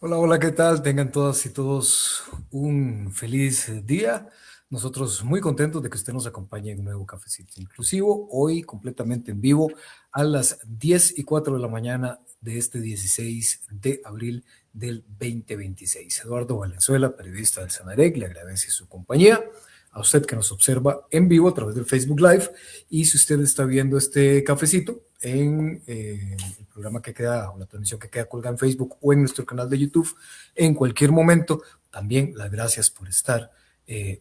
Hola, hola, ¿qué tal? Tengan todas y todos un feliz día. Nosotros muy contentos de que usted nos acompañe en un nuevo cafecito inclusivo, hoy completamente en vivo a las 10:04 de la mañana de este 16 de abril del 2026. Eduardo Valenzuela, periodista del Sanarec, le agradece su compañía. A usted que nos observa en vivo a través del Facebook Live, y si usted está viendo este cafecito en el programa que queda, o la transmisión que queda colgada en Facebook o en nuestro canal de YouTube, en cualquier momento, también las gracias por estar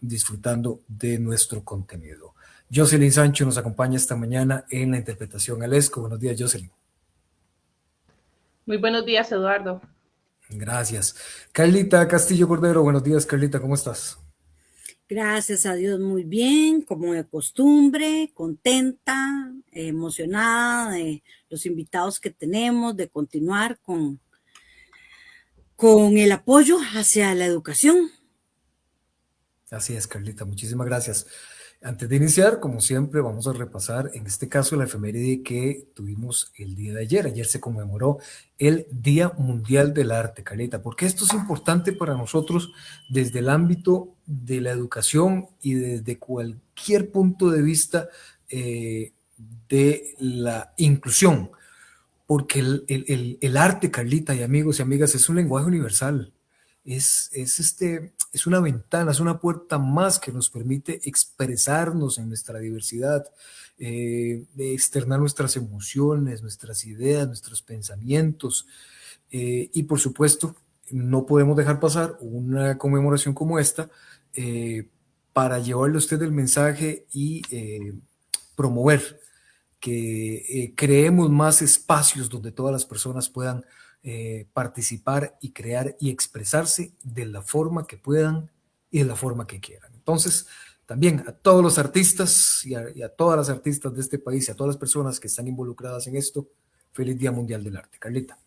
disfrutando de nuestro contenido. Jocelyn Sancho nos acompaña esta mañana en la interpretación al ESCO. Buenos días, Jocelyn. Muy buenos días, Eduardo. Gracias. Carlita Castillo Cordero, buenos días, Carlita, ¿cómo estás? Gracias a Dios, muy bien, como de costumbre, contenta, emocionada de los invitados que tenemos, de continuar con el apoyo hacia la educación. Así es, Carlita, muchísimas gracias. Antes de iniciar, como siempre, vamos a repasar, en este caso, la efeméride que tuvimos el día de ayer. Ayer se conmemoró el Día Mundial del Arte, Carlita, porque esto es importante para nosotros desde el ámbito de la educación y desde cualquier punto de vista eh, de la inclusión, porque el arte, Carlita y amigos y amigas, es un lenguaje universal. Es una ventana, es una puerta más que nos permite expresarnos en nuestra diversidad, de externar nuestras emociones, nuestras ideas, nuestros pensamientos. Y por supuesto, no podemos dejar pasar una conmemoración como esta eh, para llevarle a usted el mensaje y promover que creemos más espacios donde todas las personas puedan participar y crear y expresarse de la forma que puedan y de la forma que quieran. Entonces, también a todos los artistas y a todas las artistas de este país y a todas las personas que están involucradas en esto, feliz Día Mundial del Arte. Carlita.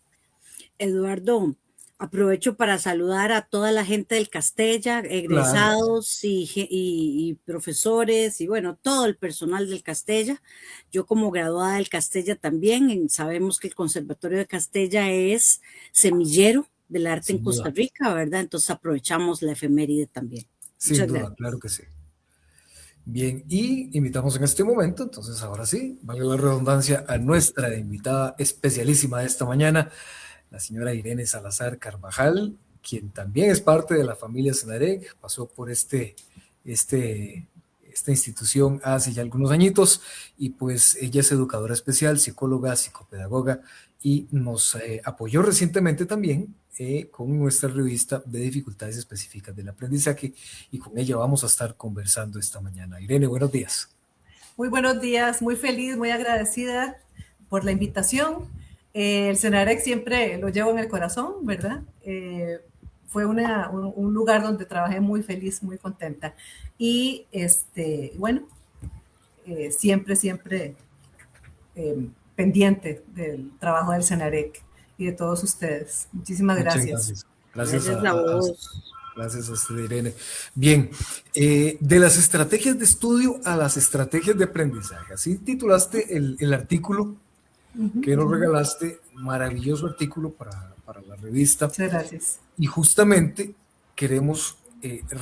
Eduardo, aprovecho para saludar a toda la gente del Castella, Claro, egresados y profesores y bueno, todo el personal del Castella. Yo como graduada del Castella también, sabemos que el Conservatorio de Castella es semillero del arte en sin Costa duda, Rica, ¿verdad? Entonces aprovechamos la efeméride también. sin Muchas duda, claro gracias. que sí. Bien, y invitamos en este momento, entonces ahora sí, valga la redundancia, a nuestra invitada especialísima de esta mañana, la señora Irene Salazar Carvajal, quien también es parte de la familia Senarec, pasó por este, esta institución hace ya algunos añitos, y pues ella es educadora especial, psicóloga, psicopedagoga, y nos apoyó recientemente también con nuestra revista de dificultades específicas del aprendizaje, y con ella vamos a estar conversando esta mañana. Irene, buenos días. Muy buenos días, muy feliz, muy agradecida por la invitación. El Senarec siempre lo llevo en el corazón, ¿verdad? Fue un lugar donde trabajé muy feliz, muy contenta. Y bueno, siempre pendiente del trabajo del Senarec y de todos ustedes. Muchísimas Muchas gracias. gracias. Gracias Gracias a vos. gracias a usted, Irene. Bien, de las estrategias de estudio a las estrategias de aprendizaje. Así titulaste el artículo que nos regalaste, maravilloso artículo para la revista. Muchas gracias. Y justamente queremos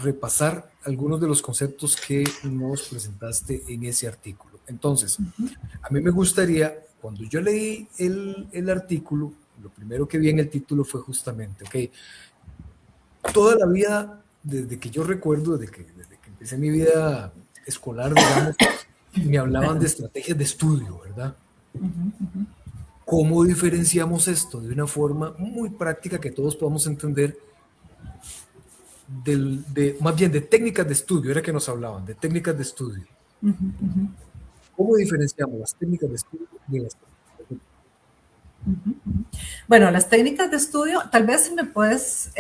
repasar algunos de los conceptos que nos presentaste en ese artículo. Entonces, a mí me gustaría, cuando yo leí el artículo, lo primero que vi en el título fue justamente, ok, toda la vida, desde que yo recuerdo, desde que empecé mi vida escolar, digamos, me hablaban de estrategias de estudio, ¿verdad? ¿Cómo diferenciamos esto de una forma muy práctica que todos podamos entender más bien de técnicas de estudio? Era que nos hablaban de técnicas de estudio. ¿Cómo diferenciamos las técnicas de estudio de las técnicas? Bueno, las técnicas de estudio, tal vez si me puedes,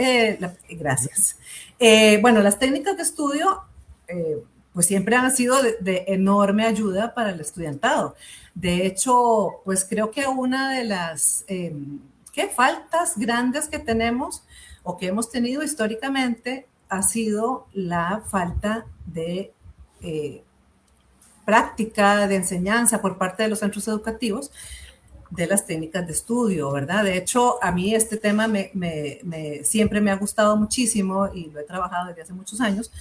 gracias. Bueno, las técnicas de estudio, pues siempre han sido de enorme ayuda para el estudiantado. De hecho, pues creo que una de las ¿qué faltas grandes que tenemos o que hemos tenido históricamente ha sido la falta de práctica, de enseñanza por parte de los centros educativos, de las técnicas de estudio, ¿verdad? De hecho, a mí este tema siempre me ha gustado muchísimo y lo he trabajado desde hace muchos años,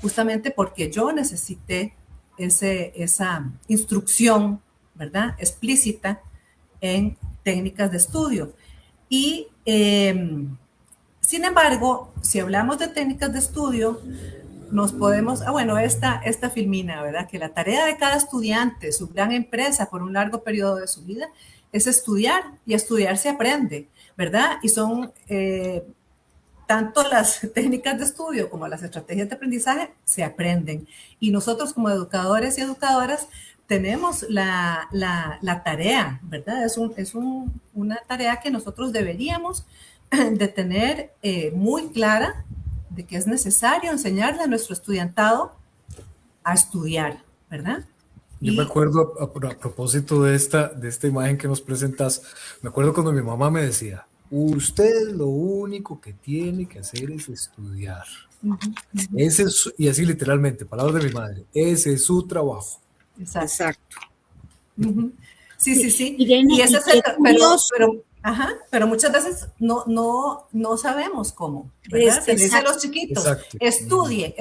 justamente porque yo necesité esa instrucción, ¿verdad? Explícita en técnicas de estudio. Y, sin embargo, si hablamos de técnicas de estudio, nos podemos, bueno, esta Filmina, ¿verdad? Que la tarea de cada estudiante, su gran empresa por un largo periodo de su vida, es estudiar, y estudiar se aprende, ¿verdad? Y son tanto las técnicas de estudio como las estrategias de aprendizaje se aprenden. Y nosotros como educadores y educadoras tenemos la tarea, ¿verdad? Es una tarea que nosotros deberíamos de tener muy clara, de que es necesario enseñarle a nuestro estudiantado a estudiar, ¿verdad? Yo me acuerdo, a propósito de esta imagen que nos presentas, me acuerdo cuando mi mamá me decía, usted lo único que tiene que hacer es estudiar. Ese es, y así literalmente, palabras de mi madre, ese es su trabajo. Exacto. Sí. Irene, y ese es pero muchas veces no sabemos cómo, ¿verdad? Se le dice a los chiquitos, estudie,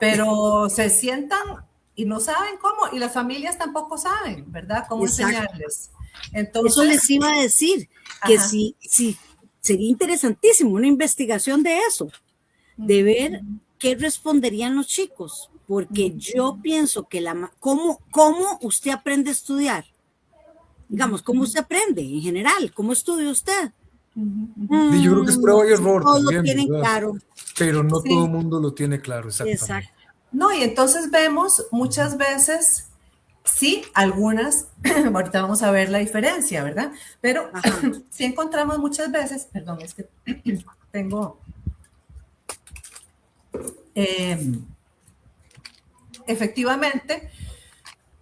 pero se sientan y no saben cómo, y las familias tampoco saben, ¿verdad? Cómo enseñarles. Entonces, eso les iba a decir, que sí, sería interesantísimo una investigación de eso, de ver qué responderían los chicos, porque yo pienso que ¿cómo usted aprende a estudiar? Digamos, ¿cómo usted aprende en general? ¿Cómo estudia usted? Y yo creo que es prueba y error también, lo tienen claro. Pero no todo el mundo lo tiene claro, exactamente. Exacto. No, y entonces vemos muchas veces, sí, algunas, ahorita vamos a ver la diferencia, ¿verdad? Pero sí encontramos muchas veces, perdón, es que tengo... efectivamente,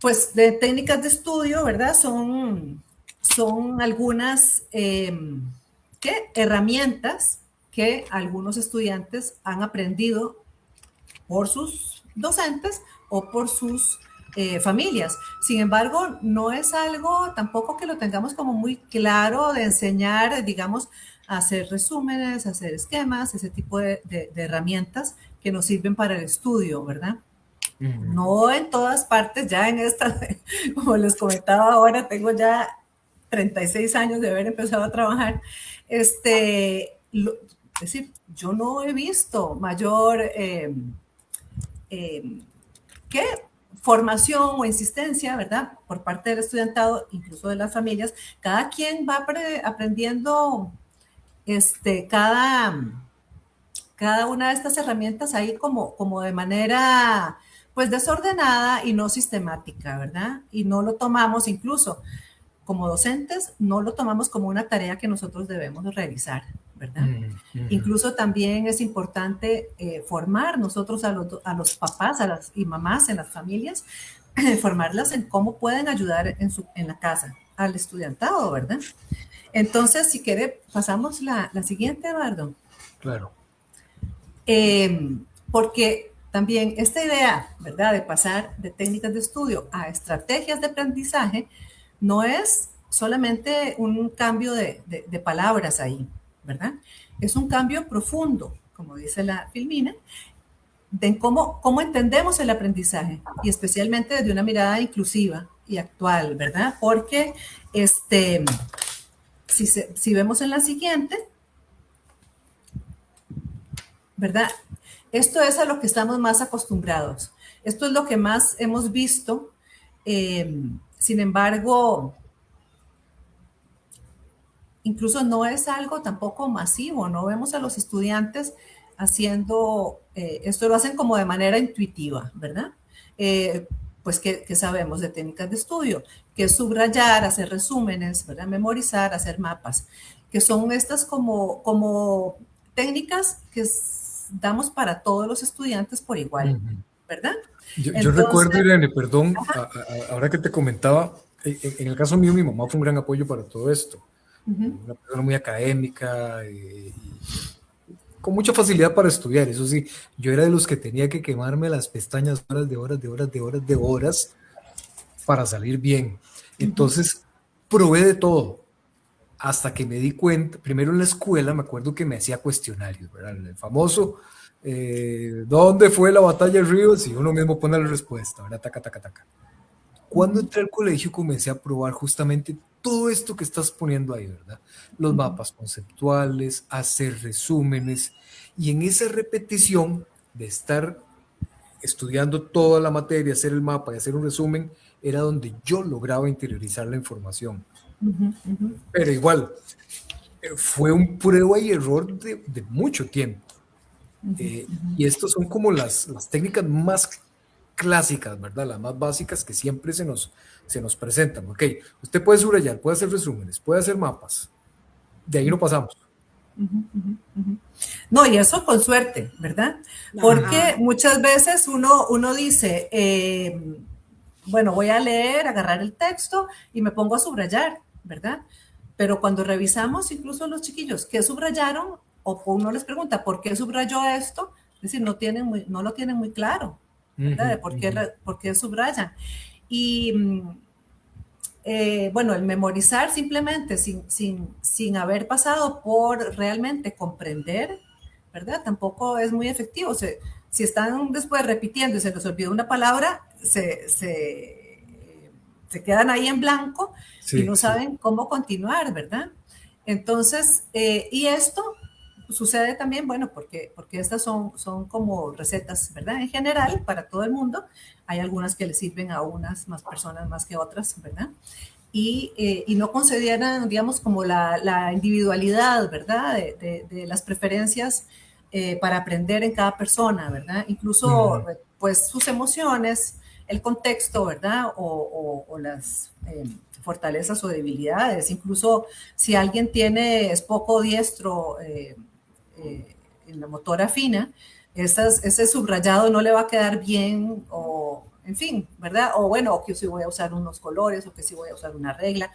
pues de técnicas de estudio, ¿verdad? Son algunas herramientas que algunos estudiantes han aprendido por sus docentes o por sus familias. Sin embargo, no es algo tampoco que lo tengamos como muy claro de enseñar, digamos, a hacer resúmenes, a hacer esquemas, ese tipo de herramientas que nos sirven para el estudio, ¿verdad? No en todas partes, ya en esta, como les comentaba ahora, tengo ya 36 años de haber empezado a trabajar. Es decir, yo no he visto mayor formación o insistencia, ¿verdad? Por parte del estudiantado, incluso de las familias. Cada quien va aprendiendo cada una de estas herramientas ahí como de manera pues desordenada y no sistemática, ¿verdad? Y no lo tomamos incluso como docentes, no lo tomamos como una tarea que nosotros debemos realizar, ¿verdad? Incluso también es importante formar nosotros a los papás y mamás en las familias, formarlas en cómo pueden ayudar en la casa al estudiantado, ¿verdad? Entonces, si quiere, pasamos la siguiente, Eduardo. Claro. Porque también esta idea, ¿verdad?, de pasar de técnicas de estudio a estrategias de aprendizaje no es solamente un cambio de palabras ahí, ¿verdad? Es un cambio profundo, como dice la Filmina, de cómo entendemos el aprendizaje y especialmente desde una inclusiva y actual, ¿verdad? Porque si vemos en la siguiente, ¿verdad? Esto es a lo que estamos más acostumbrados. Esto es lo que más hemos visto. Sin embargo, incluso no es algo tampoco masivo. No vemos a los estudiantes haciendo esto, lo hacen como de manera intuitiva, ¿verdad? Pues que sabemos de técnicas de estudio, que es subrayar, hacer resúmenes, ¿verdad? Memorizar, hacer mapas, que son estas como técnicas que damos para todos los estudiantes por igual, ¿verdad? Yo recuerdo, Irene, perdón, ahora que te comentaba, en el caso mío, mi mamá fue un gran apoyo para todo esto. Una persona muy académica, y con mucha facilidad para estudiar. Eso sí, yo era de los que tenía que quemarme las pestañas horas para salir bien. Entonces, probé de todo, hasta que me di cuenta, primero en la escuela me acuerdo que me hacía cuestionarios, ¿verdad? El famoso, ¿dónde fue la batalla de Ríos? Y uno mismo pone la respuesta, ¿verdad? Taca, taca, taca. Cuando Ujú, entré al colegio comencé a probar justamente todo esto que estás poniendo ahí, ¿verdad? Los ujú, mapas conceptuales, hacer resúmenes, y en esa repetición de estar estudiando toda la materia, hacer el mapa y hacer un resumen, era donde yo lograba interiorizar la información. ujú, ujú, Pero igual, fue un prueba y error de mucho tiempo. ujú, Y estas son como las técnicas más clásicas, ¿verdad? Las más básicas que siempre se nos presentan. Ok, usted puede subrayar, puede hacer resúmenes, puede hacer mapas. De ahí no pasamos. ujú, ujú, ujú. No, y eso con suerte, ¿verdad? Porque Ajá. muchas veces uno dice, bueno, voy a leer, agarrar el texto y me pongo a subrayar, ¿verdad? Pero cuando revisamos, incluso los chiquillos que subrayaron, o uno les pregunta, ¿por qué subrayó esto? Es decir, no lo tienen muy claro, ¿verdad? De Ujú, ujú. por qué subrayan. Y bueno, el memorizar simplemente sin haber pasado por realmente comprender, ¿verdad? Tampoco es muy efectivo. O sea, si están después repitiendo y se les olvidó una palabra, se quedan ahí en blanco y Sí, no sí. saben cómo continuar, ¿verdad? Entonces, y esto sucede también, bueno, porque estas son como recetas, ¿verdad? En general, para todo el mundo, hay algunas que le sirven a unas más personas más que otras, ¿verdad? Y no consideran, digamos, como la individualidad, ¿verdad? De las preferencias para aprender en cada persona, ¿verdad? Incluso, Ujú. pues, sus emociones, el contexto, ¿verdad? O las fortalezas o debilidades. Incluso si alguien es poco diestro en la motora fina, ese subrayado no le va a quedar bien o, en fin, ¿verdad? O bueno, o que si voy a usar unos colores o que si voy a usar una regla.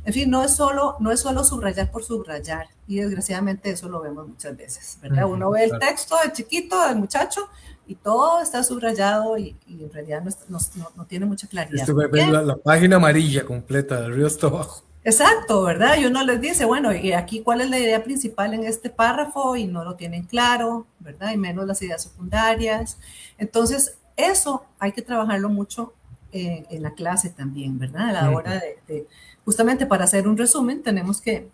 En fin, no es solo subrayar por subrayar y desgraciadamente eso lo vemos muchas veces, ¿verdad? Ujú, Uno ve el claro. texto del chiquito, del muchacho y todo está subrayado y en realidad no tiene mucha claridad. Esto ¿Por ve qué? la página amarilla completa, de arriba hasta abajo. Exacto, ¿verdad? Y uno les dice, bueno, y aquí cuál es la idea principal en este párrafo y no lo tienen claro, ¿verdad? Y menos las ideas secundarias. Entonces, eso hay que trabajarlo mucho en la clase también, ¿verdad? A la hora Ujú. justamente para hacer un resumen, tenemos que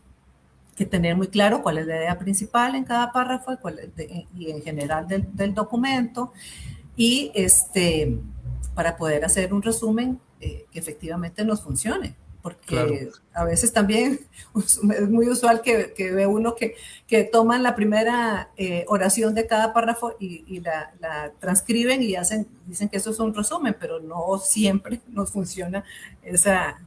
tener muy claro cuál es la idea principal en cada párrafo y en general del documento y para poder hacer un resumen que efectivamente nos funcione. Claro. Porque a veces también es muy usual que ve uno que toman la primera oración de cada párrafo y la transcriben y dicen que eso es un resumen, pero no siempre nos funciona esa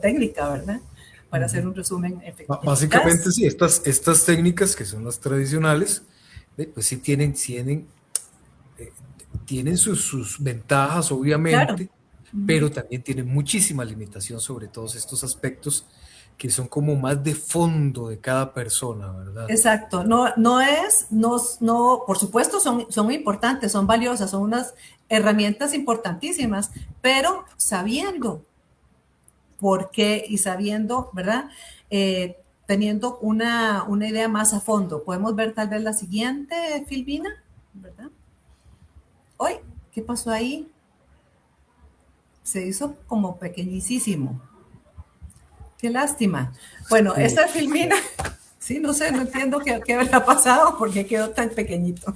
técnica, ¿verdad? Para hacer Ujú. un resumen Básicamente, eficaz. sí, estas técnicas que son las tradicionales, pues sí eh, tienen sus ventajas, Claro. obviamente, Ujú. pero también tienen muchísima limitación sobre todos estos aspectos que son como más de fondo de cada persona, ¿verdad? Exacto, no, por supuesto son muy importantes, son valiosas, son unas herramientas importantísimas, pero sabiendo por qué y sabiendo, ¿verdad? Teniendo una idea más a fondo. Podemos ver tal vez la siguiente, Filvina, ¿verdad? Hoy, ¿qué pasó ahí? Se hizo como pequeñísimo. Qué lástima. Bueno, Sí, esta Filmina, sí, no sé, no entiendo qué habrá pasado porque quedó tan pequeñito.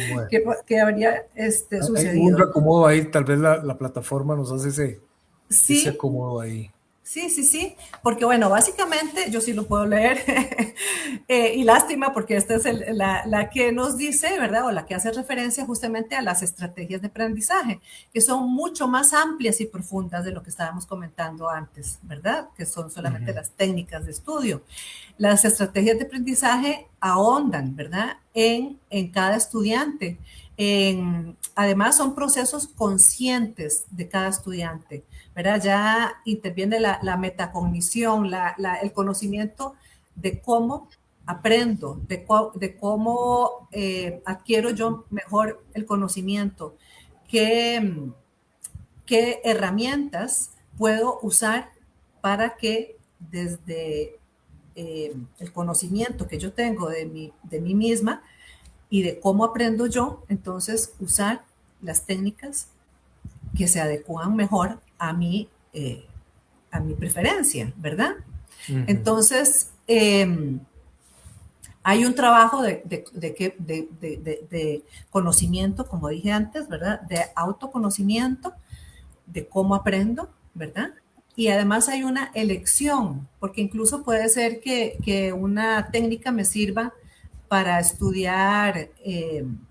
bueno. ¿Qué habría Hay un sucedido? reacomodo ahí, tal vez la plataforma nos hace ese Sí, acomodo ahí. sí, porque bueno, básicamente yo sí lo puedo leer y lástima porque esta es la que nos dice, ¿verdad? O la que hace referencia justamente a las estrategias de aprendizaje, que son mucho más amplias y profundas de lo que estábamos comentando antes, ¿verdad? Que son solamente Ujú. las técnicas de estudio. Las estrategias de aprendizaje ahondan, ¿verdad? En cada estudiante. Además, son procesos conscientes de cada estudiante, ¿verdad? Ya interviene la metacognición, el conocimiento de cómo aprendo, de cómo adquiero yo mejor el conocimiento, qué, qué herramientas puedo usar para que desde el conocimiento que yo tengo de mí misma y de cómo aprendo yo, entonces usar las técnicas que se adecuan mejor a mi preferencia, ¿verdad? Ujú. Entonces, hay un trabajo de conocimiento, como dije antes, ¿verdad? De autoconocimiento, de cómo aprendo, ¿verdad? Y además hay una elección, porque incluso puede ser que una técnica me sirva para estudiar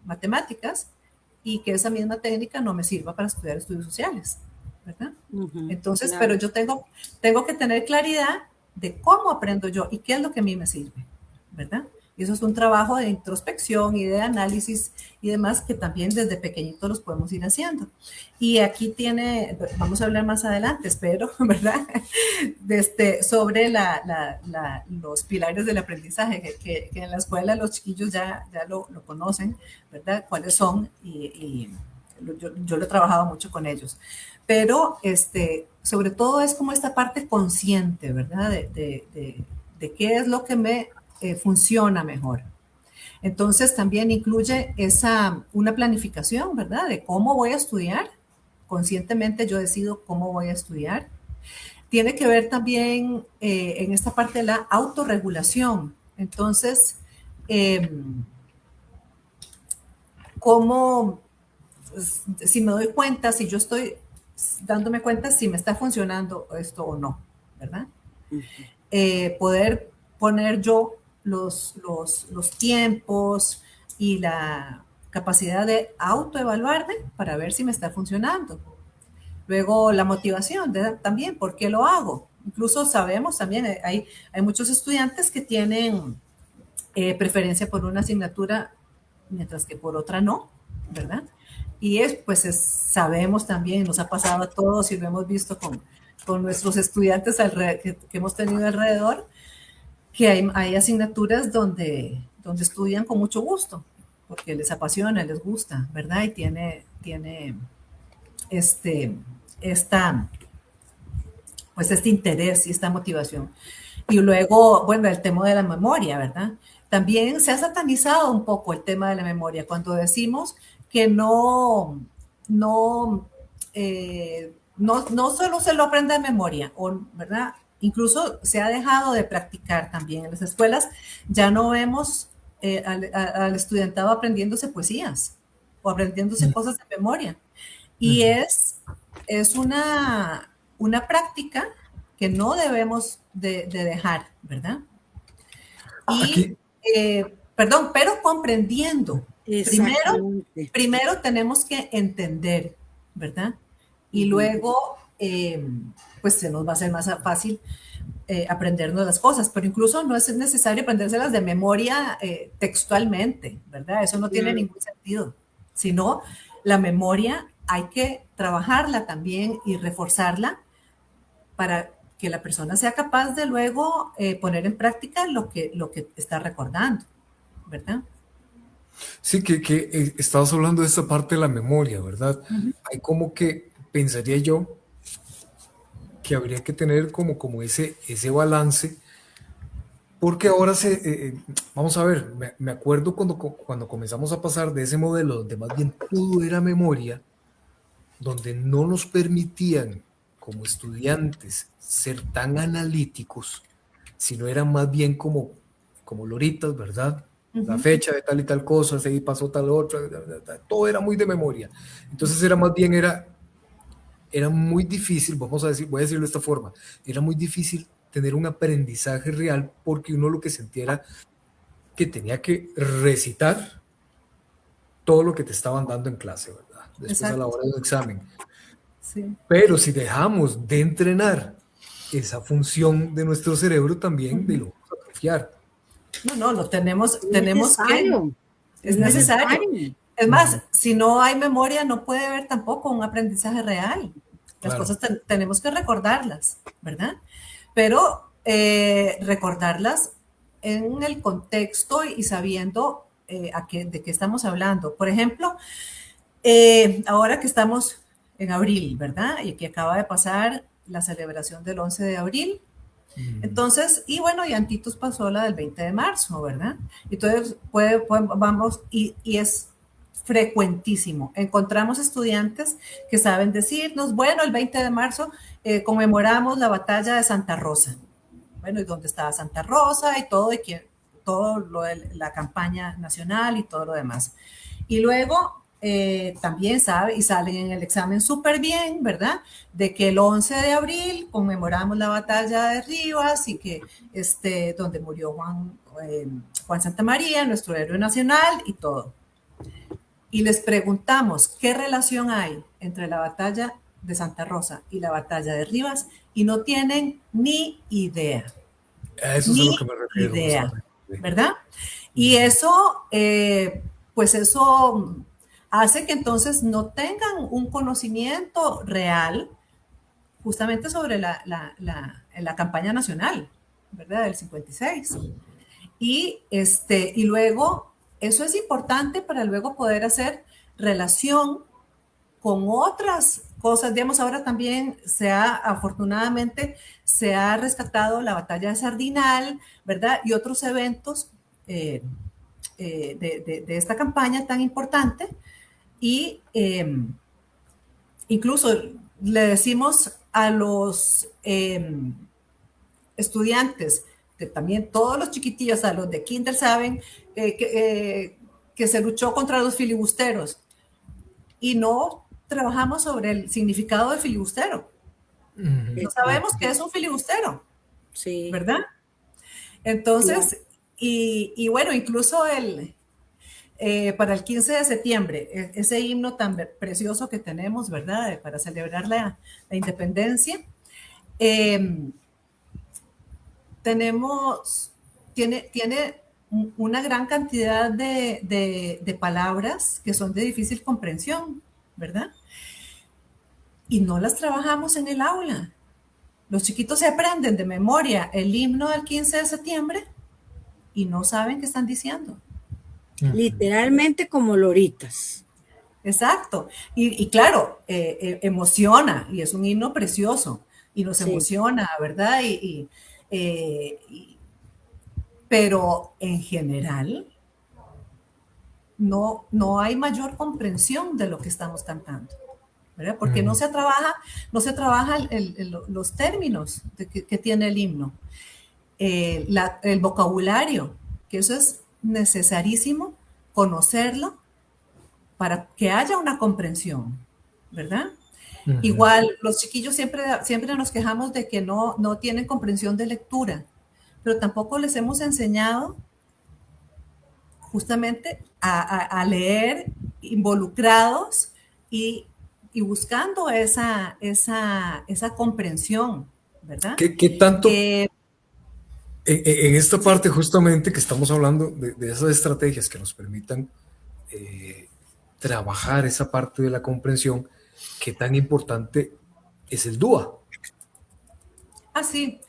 matemáticas y que esa misma técnica no me sirva para estudiar estudios sociales, ¿verdad? Entonces, claro. pero yo tengo que tener claridad de cómo aprendo yo y qué es lo que a mí me sirve, ¿verdad? Y eso es un trabajo de introspección y de análisis y demás que también desde pequeñitos los podemos ir haciendo. Y aquí vamos a hablar más adelante, espero, ¿verdad? Sobre los pilares del aprendizaje, que en la escuela los chiquillos ya lo conocen, ¿verdad? ¿Cuáles son? Y yo lo he trabajado mucho con ellos. Pero sobre todo es como esta parte consciente, ¿verdad? De qué es lo que me funciona mejor. Entonces también incluye una planificación, ¿verdad? De cómo voy a estudiar. Conscientemente yo decido cómo voy a estudiar. Tiene que ver también en esta parte de la autorregulación. Entonces, cómo, si me doy cuenta, si yo estoy dándome cuenta si me está funcionando esto o no, ¿verdad? Poder poner yo los tiempos y la capacidad de autoevaluarme para ver si me está funcionando. Luego la motivación también, ¿por qué lo hago? Incluso sabemos también, hay muchos estudiantes que tienen preferencia por una asignatura mientras que por otra no, ¿verdad? Y sabemos también, nos ha pasado a todos y lo hemos visto con nuestros estudiantes que hemos tenido alrededor, que hay asignaturas donde estudian con mucho gusto, porque les apasiona, les gusta, ¿verdad? Y tiene este interés y esta motivación. Y luego, bueno, el tema de la memoria, ¿verdad? También se ha satanizado un poco el tema de la memoria cuando decimos que no solo se lo aprende de memoria, ¿verdad? Incluso se ha dejado de practicar también. En las escuelas ya no vemos al estudiantado aprendiéndose poesías o aprendiéndose cosas de memoria. Y es una práctica que no debemos de dejar, ¿verdad? Y, pero comprendiendo. Primero tenemos que entender, ¿verdad? Y luego, pues se nos va a hacer más fácil aprendernos las cosas, pero incluso no es necesario aprendérselas de memoria textualmente, ¿verdad? Eso no tiene ningún sentido, sino la memoria hay que trabajarla también y reforzarla para que la persona sea capaz de luego poner en práctica lo que está recordando, ¿verdad? Sí, que estabas hablando de esta parte de la memoria, ¿verdad? Hay como que, pensaría yo, que habría que tener como ese balance, porque ahora vamos a ver, me acuerdo cuando comenzamos a pasar de ese modelo donde más bien todo era memoria, donde no nos permitían como estudiantes ser tan analíticos, sino eran más bien como loritas, ¿verdad? La fecha de tal y tal cosa, ahí pasó tal otra, todo era muy de memoria. Entonces era muy difícil, voy a decirlo de esta forma, era muy difícil tener un aprendizaje real porque uno lo que sentía era que tenía que recitar todo lo que te estaban dando en clase, ¿verdad? Después a la hora del examen. Sí. Pero si dejamos de entrenar esa función de nuestro cerebro también, lo vamos a atrofiar. No, lo tenemos que... Es necesario. Es más, si no hay memoria, no puede haber tampoco un aprendizaje real. Las cosas tenemos que recordarlas, ¿verdad? Pero recordarlas en el contexto y sabiendo de qué estamos hablando. Por ejemplo, ahora que estamos en abril, ¿verdad? Y que acaba de pasar la celebración del 11 de abril. Entonces, y bueno, y Antitus pasó la del 20 de marzo, ¿verdad? Entonces, vamos, y es frecuentísimo. Encontramos estudiantes que saben decirnos, bueno, el 20 de marzo conmemoramos la batalla de Santa Rosa. Bueno, ¿y dónde estaba Santa Rosa? Y todo, todo lo de la campaña nacional y todo lo demás. Y luego también sabe y salen en el examen súper bien, ¿verdad? De que el 11 de abril conmemoramos la batalla de Rivas y que donde murió Juan Santamaría, nuestro héroe nacional y todo. Y les preguntamos qué relación hay entre la batalla de Santa Rosa y la batalla de Rivas y no tienen ni idea. Eso es a lo que me refiero. Idea, ¿verdad? Y eso, pues eso hace que entonces no tengan un conocimiento real justamente sobre la campaña nacional, ¿verdad? Del 56. Y luego, eso es importante para luego poder hacer relación con otras cosas. Digamos, ahora también afortunadamente, se ha rescatado la batalla de Sardinal, ¿verdad? Y otros eventos de esta campaña tan importante. Y incluso le decimos a los estudiantes, que también todos los chiquitillos, a los de kinder saben que se luchó contra los filibusteros y no trabajamos sobre el significado de filibustero. No sabemos qué es un filibustero, sí, ¿verdad? Entonces, claro. Y bueno, incluso para el 15 de septiembre, ese himno tan precioso que tenemos, ¿verdad? Para celebrar la independencia, tiene una gran cantidad de palabras que son de difícil comprensión, ¿verdad? Y no las trabajamos en el aula. Los chiquitos se aprenden de memoria el himno del 15 de septiembre y no saben qué están diciendo. Literalmente como loritas. Exacto. Y claro, emociona y es un himno precioso y nos emociona, ¿verdad? Pero en general no hay mayor comprensión de lo que estamos cantando, ¿verdad? Porque no se trabaja los términos que tiene el himno, el vocabulario, que eso es necesarísimo conocerlo para que haya una comprensión, ¿verdad? Igual, los chiquillos siempre nos quejamos de que no tienen comprensión de lectura, pero tampoco les hemos enseñado justamente a leer involucrados y buscando esa comprensión, ¿verdad? ¿Qué tanto? En esta parte justamente que estamos hablando de esas estrategias que nos permitan trabajar esa parte de la comprensión, ¿qué tan importante es el DUA? Ah, sí.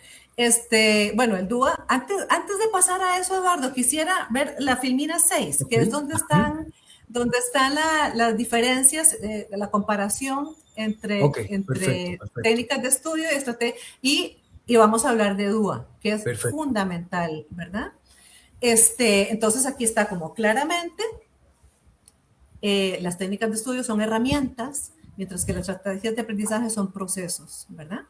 Bueno, el DUA, antes de pasar a eso, Eduardo, quisiera ver la Filmina 6, que es donde están las diferencias, la comparación entre perfecto. Técnicas de estudio y estrategia, y vamos a hablar de DUA, que es fundamental, ¿verdad? Entonces aquí está como claramente, las técnicas de estudio son herramientas, mientras que las estrategias de aprendizaje son procesos, ¿verdad?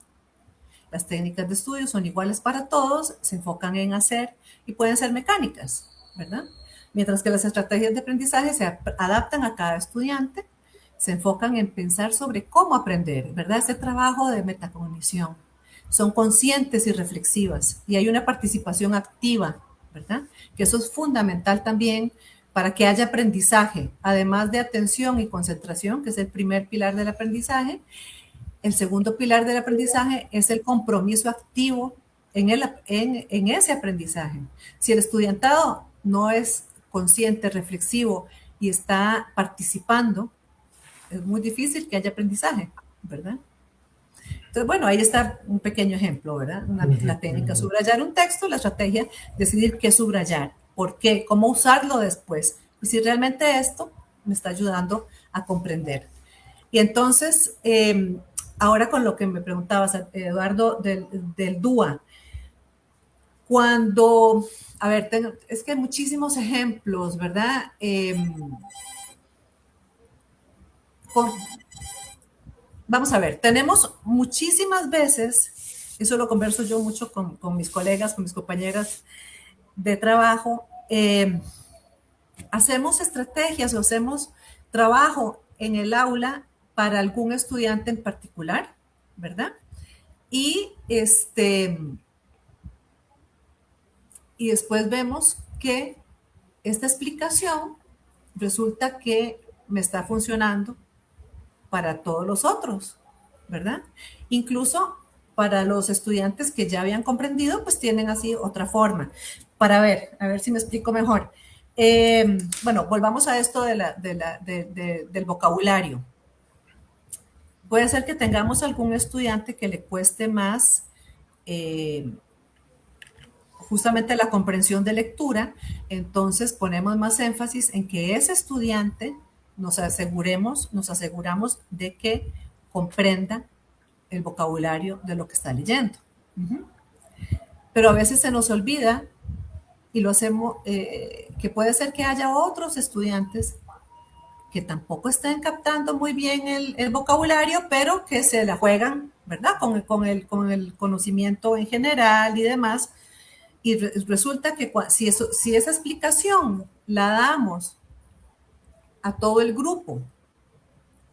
Las técnicas de estudio son iguales para todos, se enfocan en hacer y pueden ser mecánicas, ¿verdad? Mientras que las estrategias de aprendizaje se adaptan a cada estudiante, se enfocan en pensar sobre cómo aprender, ¿verdad? Ese trabajo de metacognición. Son conscientes y reflexivas y hay una participación activa, ¿verdad? Que eso es fundamental también para que haya aprendizaje, además de atención y concentración, que es el primer pilar del aprendizaje. El segundo pilar del aprendizaje es el compromiso activo en ese aprendizaje. Si el estudiantado no es consciente, reflexivo y está participando, es muy difícil que haya aprendizaje, ¿verdad? Entonces, bueno, ahí está un pequeño ejemplo, ¿verdad? La técnica, subrayar un texto, la estrategia, decidir qué subrayar, por qué, cómo usarlo después, y si realmente esto me está ayudando a comprender. Y entonces, ahora con lo que me preguntabas, Eduardo, del DUA, cuando, a ver, es que hay muchísimos ejemplos, ¿verdad? Vamos a ver, tenemos muchísimas veces, eso lo converso yo mucho con mis colegas, con mis compañeras de trabajo, hacemos estrategias o hacemos trabajo en el aula para algún estudiante en particular, ¿verdad? Y y después vemos que esta explicación resulta que me está funcionando para todos los otros, ¿verdad? Incluso para los estudiantes que ya habían comprendido, pues tienen así otra forma. Para ver, a ver si me explico mejor. Bueno, volvamos a esto del vocabulario. Puede ser que tengamos algún estudiante que le cueste más justamente la comprensión de lectura, entonces ponemos más énfasis en que ese estudiante nos aseguramos de que comprenda el vocabulario de lo que está leyendo. Pero a veces se nos olvida y lo hacemos, que puede ser que haya otros estudiantes que tampoco estén captando muy bien el vocabulario, pero que se la juegan, ¿verdad? Con el conocimiento en general y demás. Y resulta que si esa explicación la damos a todo el grupo,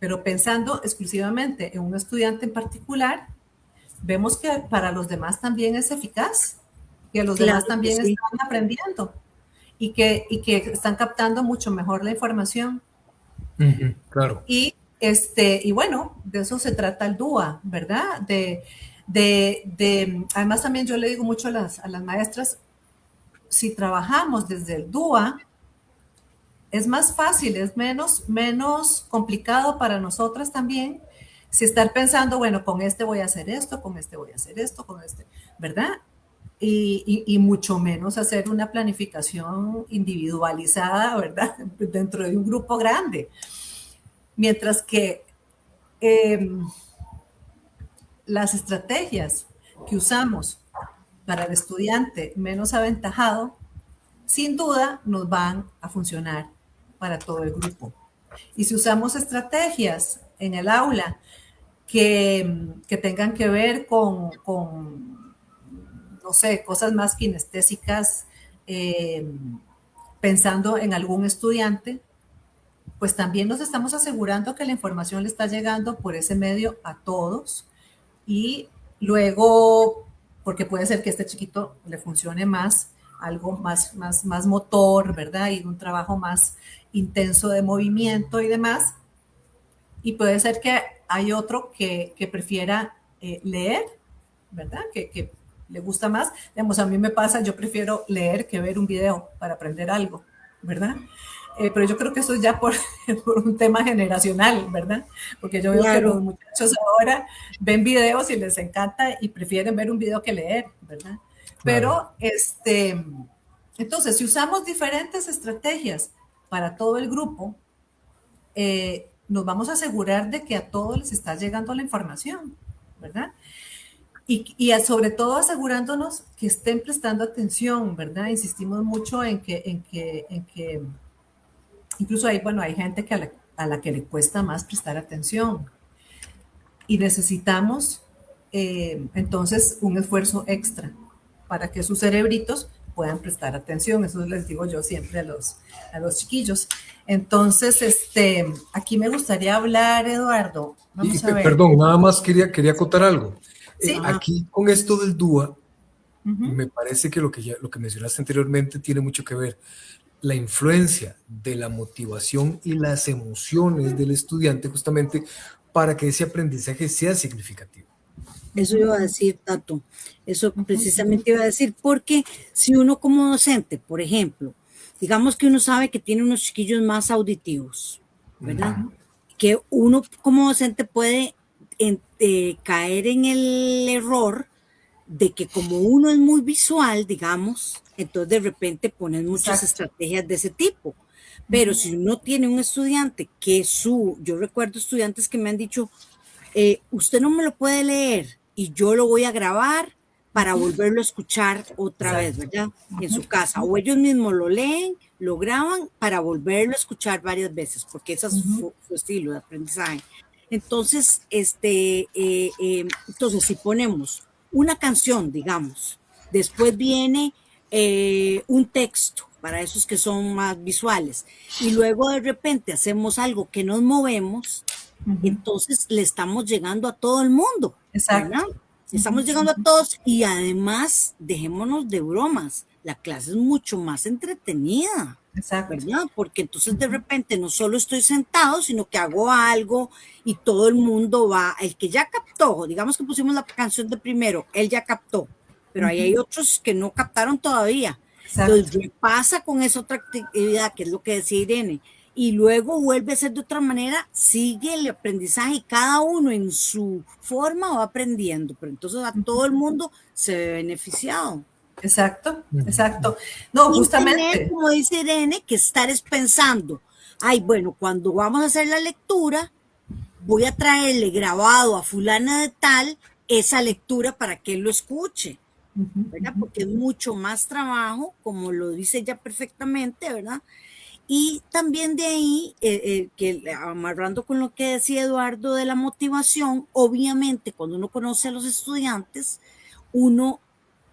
pero pensando exclusivamente en un estudiante en particular, vemos que para los demás también es eficaz, que los demás también están aprendiendo y que están captando mucho mejor la información. Claro. Y bueno, de eso se trata el DUA, ¿verdad? Además también yo le digo mucho a las maestras, si trabajamos desde el DUA, es más fácil, es menos complicado para nosotras también, si estar pensando, bueno, con este voy a hacer esto, con este voy a hacer esto, con este, ¿verdad? Y mucho menos hacer una planificación individualizada, ¿verdad? Dentro de un grupo grande. Mientras que las estrategias que usamos para el estudiante menos aventajado, sin duda nos van a funcionar para todo el grupo. Y si usamos estrategias en el aula que tengan que ver con, no sé, cosas más kinestésicas, pensando en algún estudiante, pues también nos estamos asegurando que la información le está llegando por ese medio a todos. Y luego, porque puede ser que a este chiquito le funcione más, algo más motor, ¿verdad? Y un trabajo más intenso de movimiento y demás. Y puede ser que hay otro que prefiera leer, ¿verdad? Que le gusta más. Digamos, a mí me pasa, yo prefiero leer que ver un video para aprender algo, ¿verdad? Pero yo creo que eso es ya por un tema generacional, ¿verdad? Porque yo veo que los muchachos ahora ven videos y les encanta y prefieren ver un video que leer, ¿verdad? Pero, entonces, si usamos diferentes estrategias para todo el grupo, nos vamos a asegurar de que a todos les está llegando la información, ¿verdad? Y sobre todo asegurándonos que estén prestando atención, ¿verdad? Insistimos mucho en que incluso hay gente que a la que le cuesta más prestar atención. Y necesitamos entonces un esfuerzo extra para que sus cerebritos puedan prestar atención. Eso les digo yo siempre a los chiquillos. Entonces, aquí me gustaría hablar, Eduardo. Vamos a ver. Perdón, nada más quería acotar algo. ¿Sí? Aquí con esto del DUA, me parece que lo que mencionaste anteriormente tiene mucho que ver. La influencia de la motivación y las emociones del estudiante justamente para que ese aprendizaje sea significativo. Eso iba a decir, Tato. Eso precisamente iba a decir, porque si uno como docente, por ejemplo, digamos que uno sabe que tiene unos chiquillos más auditivos, ¿verdad? Que uno como docente puede caer en el error de que como uno es muy visual, digamos, entonces de repente ponen muchas estrategias de ese tipo. Pero si uno tiene un estudiante yo recuerdo estudiantes que me han dicho, usted no me lo puede leer y yo lo voy a grabar para volverlo a escuchar otra vez, ¿verdad? En su casa. O ellos mismos lo leen, lo graban para volverlo a escuchar varias veces, porque ese es su estilo de aprendizaje. Entonces, entonces, si ponemos una canción, digamos, después viene un texto para esos que son más visuales, y luego de repente hacemos algo que nos movemos, entonces le estamos llegando a todo el mundo, Exacto. ¿verdad? Estamos llegando a todos y además dejémonos de bromas. La clase es mucho más entretenida. Exacto. ¿Verdad? Porque entonces de repente no solo estoy sentado, sino que hago algo y todo el mundo va, el que ya captó, digamos que pusimos la canción de primero, él ya captó, pero ahí hay otros que no captaron todavía. Exacto. Entonces, ¿qué pasa con esa otra actividad, que es lo que decía Irene? Y luego vuelve a ser de otra manera, sigue el aprendizaje y cada uno en su forma va aprendiendo, pero entonces a todo el mundo se ve beneficiado. Exacto, exacto. No, justamente. Tener, como dice Irene, que estar es pensando, ay, bueno, cuando vamos a hacer la lectura, voy a traerle grabado a fulana de tal esa lectura para que él lo escuche, ¿verdad? Porque es mucho más trabajo, como lo dice ella perfectamente, ¿verdad? Y también de ahí, que amarrando con lo que decía Eduardo de la motivación, obviamente cuando uno conoce a los estudiantes, uno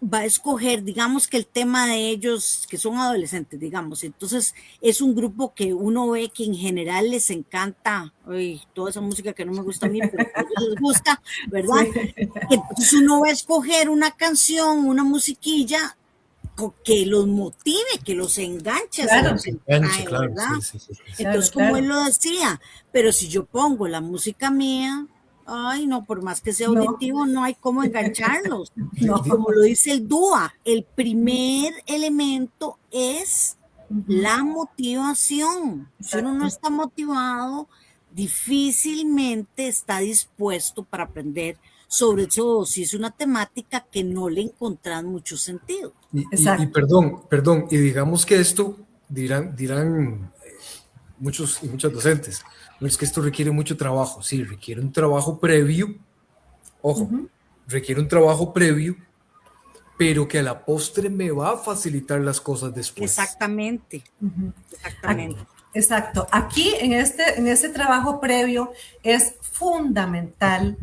va a escoger, digamos que el tema de ellos, que son adolescentes, digamos, entonces es un grupo que uno ve que en general les encanta, toda esa música que no me gusta a mí, pero a ellos les gusta, ¿verdad? Sí. Entonces uno va a escoger una canción, una musiquilla que los motive, que los enganche, claro, claro, ¿verdad? Sí. Entonces, como él lo decía, pero si yo pongo la música mía, ay, no, por más que sea auditivo, no hay cómo engancharlos. No. Como lo dice el DUA, el primer elemento es la motivación. Exacto. Si uno no está motivado, difícilmente está dispuesto para aprender, sobre todo si es una temática que no le encontrás mucho sentido. Y perdón, y digamos que esto dirán muchos y muchas docentes, no es que esto requiere mucho trabajo, sí, requiere un trabajo previo, ojo, requiere un trabajo previo, pero que a la postre me va a facilitar las cosas después. Exactamente, exactamente. Exacto. Aquí en este trabajo previo es fundamental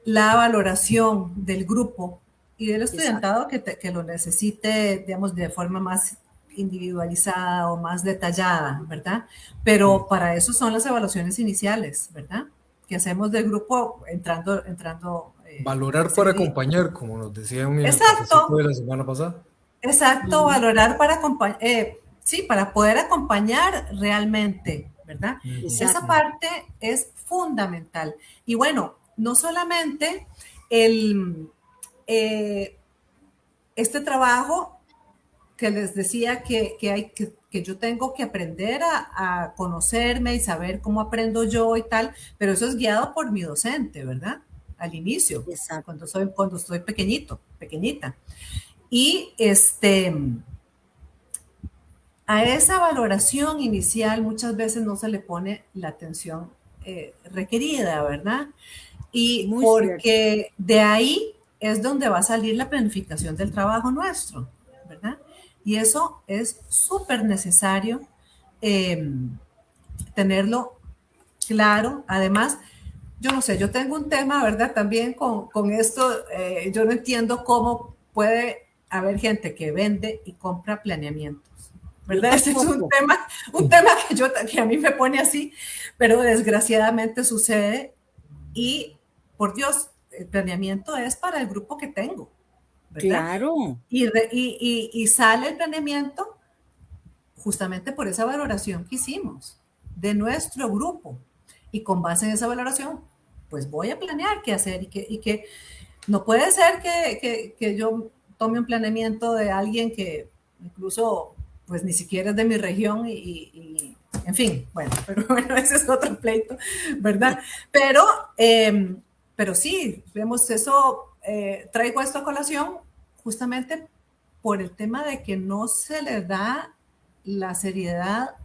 la valoración del grupo y del estudiantado que lo necesite, digamos, de forma más individualizada o más detallada, ¿verdad? Pero para eso son las evaluaciones iniciales, ¿verdad? Que hacemos del grupo entrando valorar para acompañar, como nos decía un exacto de la semana pasada. Exacto, valorar para acompañar, sí, para poder acompañar realmente, ¿verdad? Esa parte es fundamental. Y bueno, no solamente este trabajo que les decía que yo tengo que aprender a conocerme y saber cómo aprendo yo y tal, pero eso es guiado por mi docente, ¿verdad? Al inicio, cuando estoy pequeñita. Y a esa valoración inicial muchas veces no se le pone la atención requerida, ¿verdad? Y muy porque cierto. De ahí es donde va a salir la planificación del trabajo nuestro, ¿verdad? Y eso es súper necesario tenerlo claro. Además, yo no sé, yo tengo un tema, ¿verdad? También con esto, yo no entiendo cómo puede haber gente que vende y compra planeamientos, ¿verdad? Ese es un tema que a mí me pone así, pero desgraciadamente sucede y, por Dios, el planeamiento es para el grupo que tengo, ¿verdad? Claro. Y sale el planeamiento justamente por esa valoración que hicimos de nuestro grupo. Y con base en esa valoración, pues voy a planear qué hacer y que no puede ser que yo tome un planeamiento de alguien que incluso pues ni siquiera es de mi región y en fin, pero bueno, ese es otro pleito, ¿verdad? Pero sí, vemos eso, traigo esto a colación justamente por el tema de que no se le da la seriedad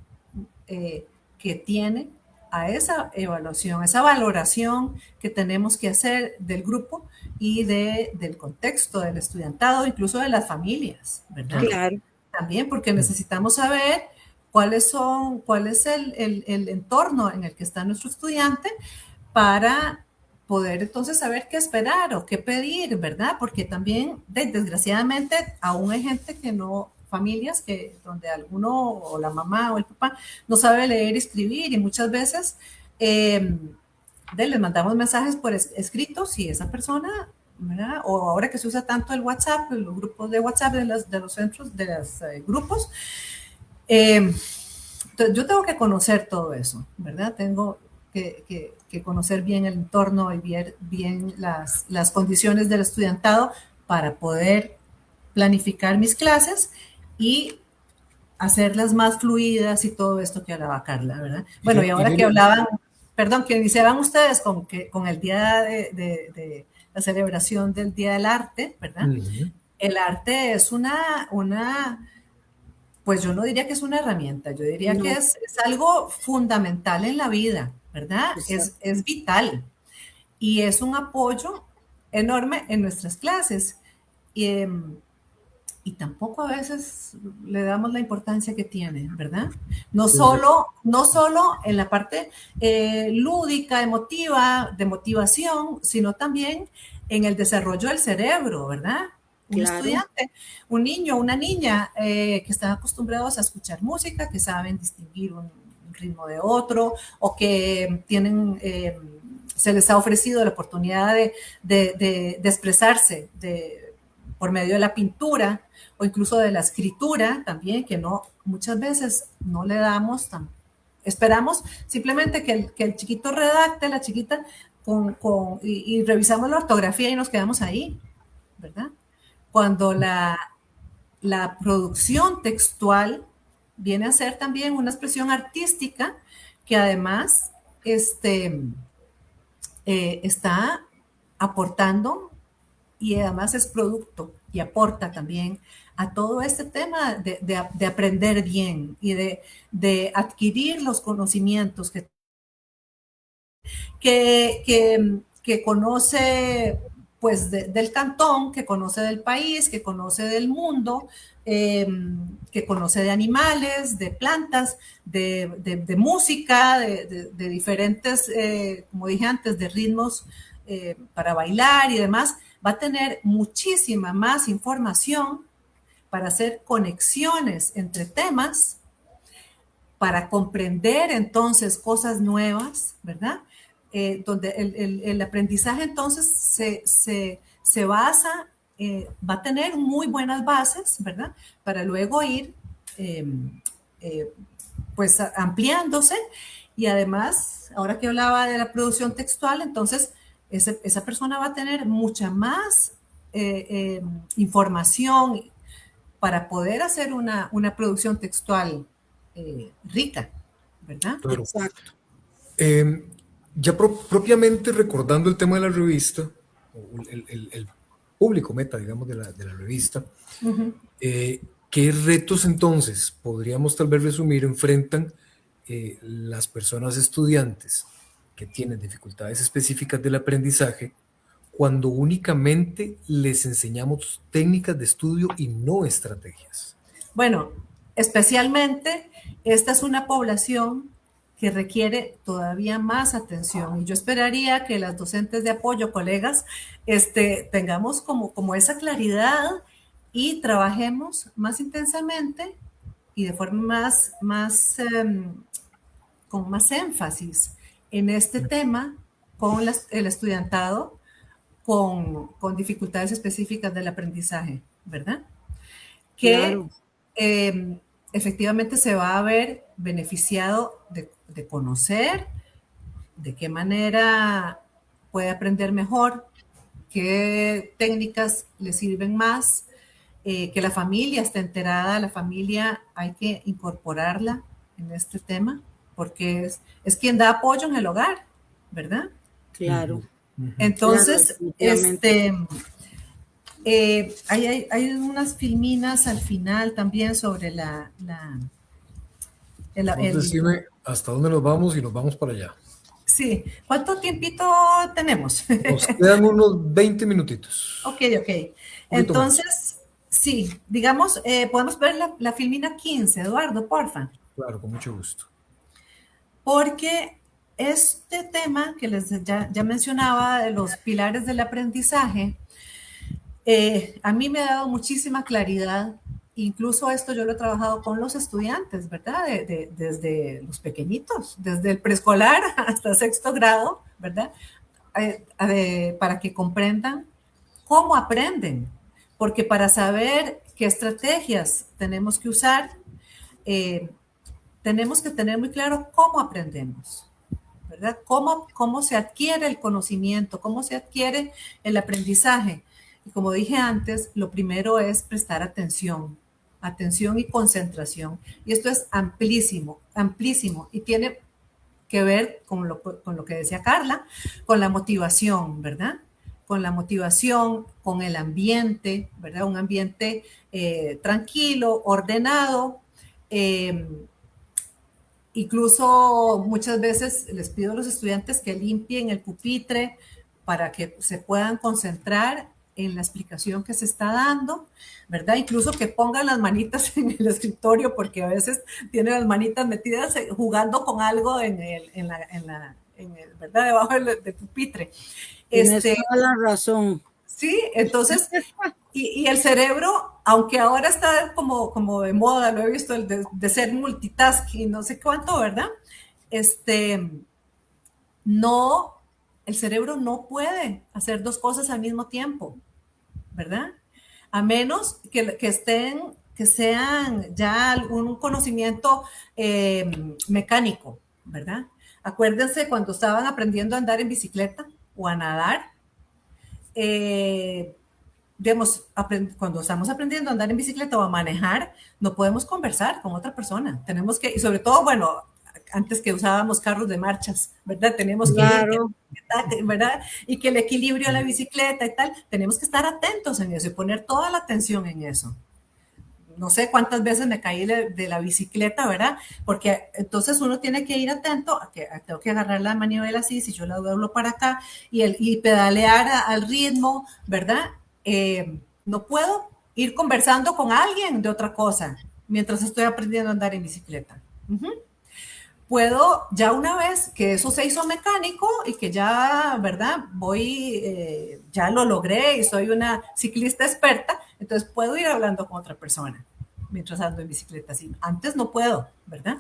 que tiene a esa evaluación, a esa valoración que tenemos que hacer del grupo y del contexto del estudiantado, incluso de las familias, ¿verdad? Claro. Claro, También porque necesitamos saber cuál es el entorno en el que está nuestro estudiante para poder entonces saber qué esperar o qué pedir, ¿verdad? Porque también, desgraciadamente, aún hay gente que no, familias que donde alguno o la mamá o el papá no sabe leer y escribir y muchas veces les mandamos mensajes por escritos y esa persona, ¿verdad? O ahora que se usa tanto el WhatsApp, los grupos de WhatsApp de los centros, de los grupos, yo tengo que conocer todo eso, ¿verdad? Tengo que conocer bien el entorno y ver bien las condiciones del estudiantado para poder planificar mis clases y hacerlas más fluidas y todo esto que hablaba Carla, ¿verdad? Bueno, y ahora que hablaban, perdón, que iniciaban ustedes con el día de la celebración del Día del Arte, ¿verdad? El arte es pues yo no diría que es una herramienta, yo diría que no, es algo fundamental en la vida, ¿verdad? exacto. Es vital y es un apoyo enorme en nuestras clases. Y, y tampoco a veces le damos la importancia que tiene, ¿verdad? No solo en la parte lúdica, emotiva, de motivación, sino también en el desarrollo del cerebro, ¿verdad? Un Claro, estudiante, un niño, una niña que están acostumbrados a escuchar música, que saben distinguir un ritmo de otro o que tienen... se les ha ofrecido la oportunidad de expresarse por medio de la pintura o incluso de la escritura también, que no muchas veces no le damos tan... Esperamos simplemente que el chiquito redacte, la chiquita, y revisamos la ortografía y nos quedamos ahí, ¿verdad? Cuando la producción textual viene a ser también una expresión artística que además está aportando y además es producto y aporta también a todo este tema de aprender bien y de adquirir los conocimientos que conoce pues del cantón, que conoce del país, que conoce del mundo, que conoce de animales, de plantas, de música, de diferentes, como dije antes, de ritmos para bailar y demás, va a tener muchísima más información para hacer conexiones entre temas, para comprender entonces cosas nuevas, ¿verdad? Donde el aprendizaje entonces se basa, va a tener muy buenas bases, ¿verdad? Para luego ir eh, pues ampliándose y además, ahora que hablaba de la producción textual, entonces esa persona va a tener mucha más información para poder hacer una producción textual rica, ¿verdad? Claro. exacto. Eh, ya propiamente recordando el tema de la revista, o el público meta, digamos, de la revista, ¿qué retos entonces podríamos tal vez resumir enfrentan las personas estudiantes que tienen dificultades específicas del aprendizaje cuando únicamente les enseñamos técnicas de estudio y no estrategias? Bueno, especialmente esta es una población que requiere todavía más atención y yo esperaría que las docentes de apoyo, colegas, tengamos como esa claridad y trabajemos más intensamente y de forma con más énfasis en este tema con el estudiantado con dificultades específicas del aprendizaje, ¿verdad? Que Claro, efectivamente se va a ver beneficiado de conocer de qué manera puede aprender mejor, qué técnicas le sirven más, que la familia esté enterada, la familia hay que incorporarla en este tema, porque es quien da apoyo en el hogar, ¿verdad? claro, claro, Entonces, definitivamente. hay unas filminas al final también sobre Entonces dime hasta dónde nos vamos y nos vamos para allá. Sí, ¿cuánto tiempito tenemos? Nos quedan unos 20 minutitos. Ok. Entonces, sí, digamos, podemos ver la filmina 15, Eduardo, porfa. Claro, con mucho gusto. Porque este tema que ya mencionaba de los pilares del aprendizaje, a mí me ha dado muchísima claridad. Incluso esto yo lo he trabajado con los estudiantes, ¿verdad? Desde los pequeñitos, desde el preescolar hasta sexto grado, ¿verdad? Para que comprendan cómo aprenden. Porque para saber qué estrategias tenemos que usar, tenemos que tener muy claro cómo aprendemos, ¿verdad? Cómo se adquiere el conocimiento, cómo se adquiere el aprendizaje. Y como dije antes, lo primero es prestar atención y concentración. Y esto es amplísimo, y tiene que ver con lo que decía Carla, con la motivación, ¿verdad? Con la motivación, con el ambiente, ¿verdad? Un ambiente tranquilo, ordenado. Incluso muchas veces les pido a los estudiantes que limpien el pupitre para que se puedan concentrar en la explicación que se está dando, ¿verdad? Incluso que pongan las manitas en el escritorio, porque a veces tienen las manitas metidas jugando con algo ¿verdad? Debajo del pupitre. Tienes toda la razón. Sí, entonces, y el cerebro, aunque ahora está como de moda, lo he visto, el de ser multitasking, no sé cuánto, ¿verdad? El cerebro no puede hacer dos cosas al mismo tiempo, ¿verdad? A menos que sean ya algún conocimiento mecánico, ¿verdad? Acuérdense cuando estaban aprendiendo a andar en bicicleta o a nadar, digamos, cuando estamos aprendiendo a andar en bicicleta o a manejar, no podemos conversar con otra persona. Tenemos que, y sobre todo, bueno, antes que usábamos carros de marchas, ¿verdad? Tenemos que ir, ¿verdad? Y que el equilibrio de la bicicleta y tal, tenemos que estar atentos en eso y poner toda la atención en eso. No sé cuántas veces me caí de la bicicleta, ¿verdad? Porque entonces uno tiene que ir atento a que tengo que agarrar la manivela así, si yo la doblo para acá y pedalear al ritmo, ¿verdad? No puedo ir conversando con alguien de otra cosa mientras estoy aprendiendo a andar en bicicleta. Puedo, ya una vez que eso se hizo mecánico y que ya, ¿verdad? Ya lo logré y soy una ciclista experta, entonces puedo ir hablando con otra persona mientras ando en bicicleta. Así. Antes no puedo, ¿verdad?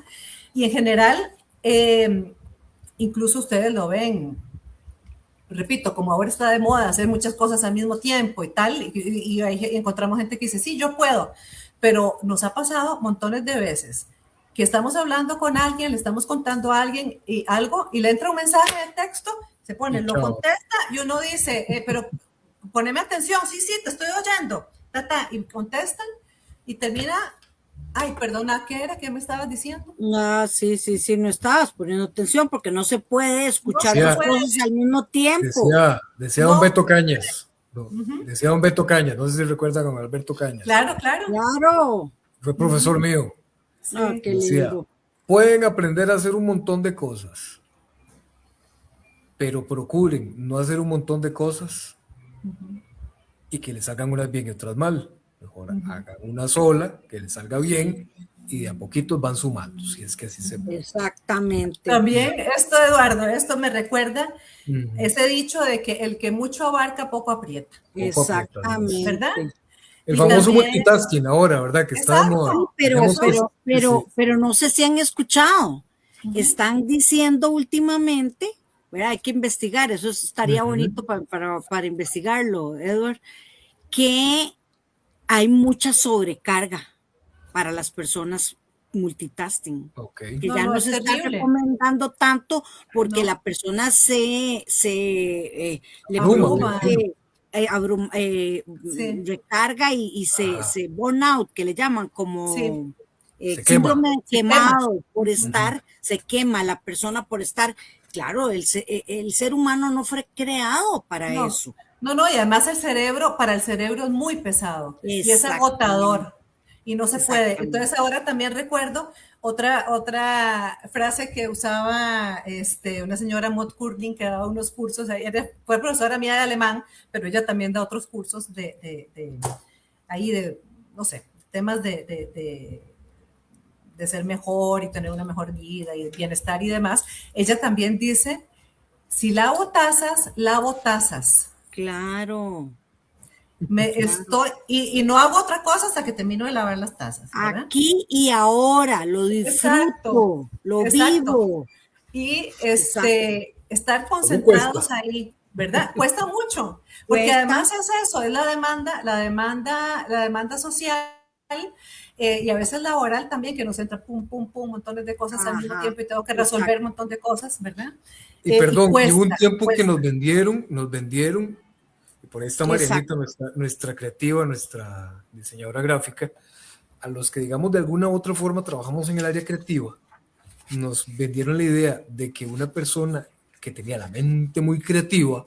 Y en general, incluso ustedes lo ven, repito, como ahora está de moda hacer muchas cosas al mismo tiempo y tal, y encontramos gente que dice, sí, yo puedo, pero nos ha pasado montones de veces que estamos hablando con alguien, le estamos contando a alguien algo y le entra un mensaje de texto, se pone, lo contesta y uno dice, pero poneme atención, sí, te estoy oyendo, y contestan y termina, ay, perdona, ¿qué era? ¿Qué me estabas diciendo? Sí, no estabas poniendo atención porque no se puede escuchar dos cosas al mismo tiempo. Decía don Beto Cañas, decía don Beto Cañas, no sé si recuerda con Alberto Cañas. Claro. Fue profesor mío. Sí. Qué decía, lindo. pueden aprender a hacer un montón de cosas, pero procuren no hacer un montón de cosas y que les salgan unas bien y otras mal. Mejor hagan una sola, que les salga bien y de a poquitos van sumando, si es que así se puede. Exactamente. También esto, Eduardo, esto me recuerda ese dicho de que el que mucho abarca, poco aprieta. Exactamente. ¿Verdad? El famoso multitasking ahora, ¿verdad? Que está de moda. Pero no sé si han escuchado. Están diciendo últimamente, ¿verdad? Hay que investigar, eso estaría bonito para investigarlo, Edward, que hay mucha sobrecarga para las personas multitasking. Okay. Que ya no se está recomendando tanto porque la persona le abruma. Recarga y se burn out, que le llaman como síndrome de quemado por estar, se quema la persona por estar. Claro, el ser humano no fue creado para eso. No, y además para el cerebro es muy pesado y es agotador y no se puede. Entonces ahora también recuerdo Otra frase que usaba una señora Maud Kurling, que daba unos cursos, fue profesora mía de alemán, pero ella también da otros cursos ahí de, no sé, temas de ser mejor y tener una mejor vida y bienestar y demás. Ella también dice, si lavo tazas, lavo tazas. Claro. Y no hago otra cosa hasta que termino de lavar las tazas, ¿verdad? Aquí y ahora, lo disfruto, lo vivo. Y estar concentrados ahí, ¿verdad? Cuesta mucho, porque además es eso, es la demanda social y a veces laboral también, que nos entra pum, montones de cosas al mismo tiempo y tengo que resolver un montón de cosas, ¿verdad? Y perdón, y hubo un tiempo que nos vendieron, y por ahí está Marianita, nuestra creativa, nuestra diseñadora gráfica, a los que digamos de alguna u otra forma trabajamos en el área creativa, nos vendieron la idea de que una persona que tenía la mente muy creativa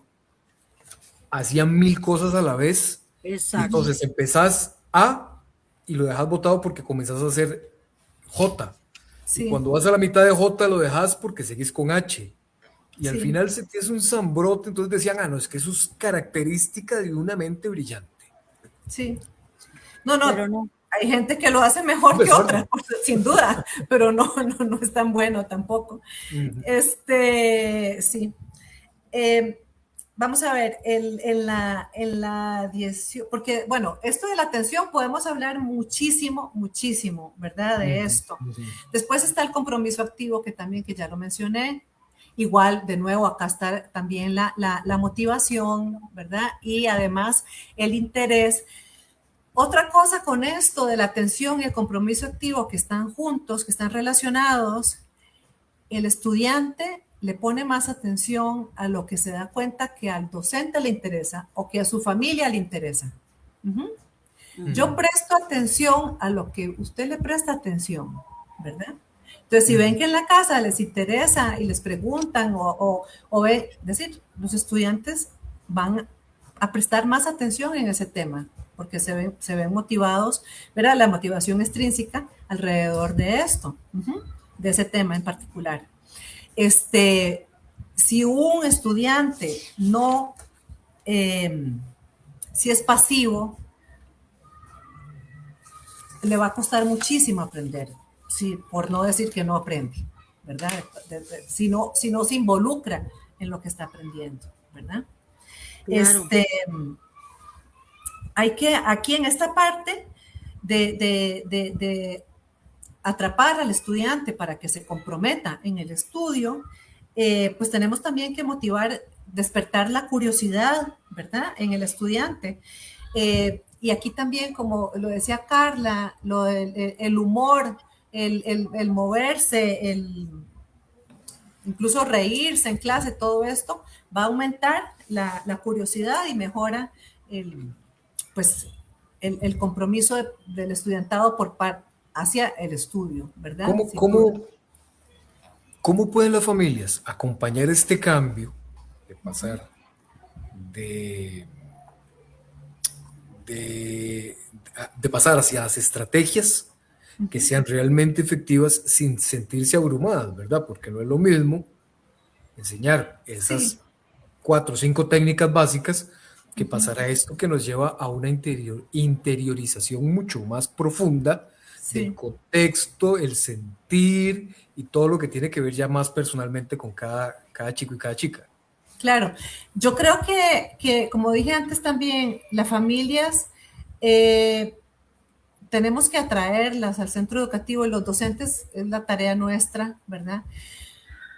hacía 1000 cosas a la vez. Exacto. Entonces empezás A y lo dejas botado porque comenzás a hacer J. Sí. Y cuando vas a la mitad de J lo dejas porque seguís con H. Y al final se te hace un zambrote, entonces decían, no, es que eso es característica de una mente brillante. Sí. No. Hay gente que lo hace mejor que otra, sin duda, pero no es tan bueno tampoco. Sí. Vamos a ver, en la 18, porque, bueno, esto de la atención podemos hablar muchísimo, ¿verdad? De esto. Después está el compromiso activo, que ya lo mencioné. Igual, de nuevo, acá está también la motivación, ¿verdad? Y además el interés. Otra cosa con esto de la atención y el compromiso activo, que están juntos, que están relacionados, el estudiante le pone más atención a lo que se da cuenta que al docente le interesa o que a su familia le interesa. Yo presto atención a lo que usted le presta atención, ¿verdad? Entonces, si ven que en la casa les interesa y les preguntan es decir, los estudiantes van a prestar más atención en ese tema porque se ven motivados, ¿verdad? La motivación extrínseca alrededor de esto, de ese tema en particular. Si un estudiante si es pasivo, le va a costar muchísimo aprender. Sí, por no decir que no aprende, ¿verdad? Si no se involucra en lo que está aprendiendo, ¿verdad? Claro. Hay que, aquí en esta parte de atrapar al estudiante para que se comprometa en el estudio, pues tenemos también que despertar la curiosidad, ¿verdad? En el estudiante. Y aquí también, como lo decía Carla, el humor, el moverse, incluso reírse en clase, todo esto va a aumentar la curiosidad y mejora el compromiso del estudiantado hacia el estudio, ¿verdad? ¿Cómo pueden las familias acompañar este cambio de pasar de pasar hacia las estrategias que sean realmente efectivas sin sentirse abrumadas, ¿verdad? Porque no es lo mismo enseñar esas 4 o 5 técnicas básicas que pasar a esto que nos lleva a una interiorización mucho más profunda del contexto, el sentir y todo lo que tiene que ver ya más personalmente con cada chico y cada chica. Claro, yo creo que como dije antes también, las familias tenemos que atraerlas al centro educativo y los docentes es la tarea nuestra, ¿verdad?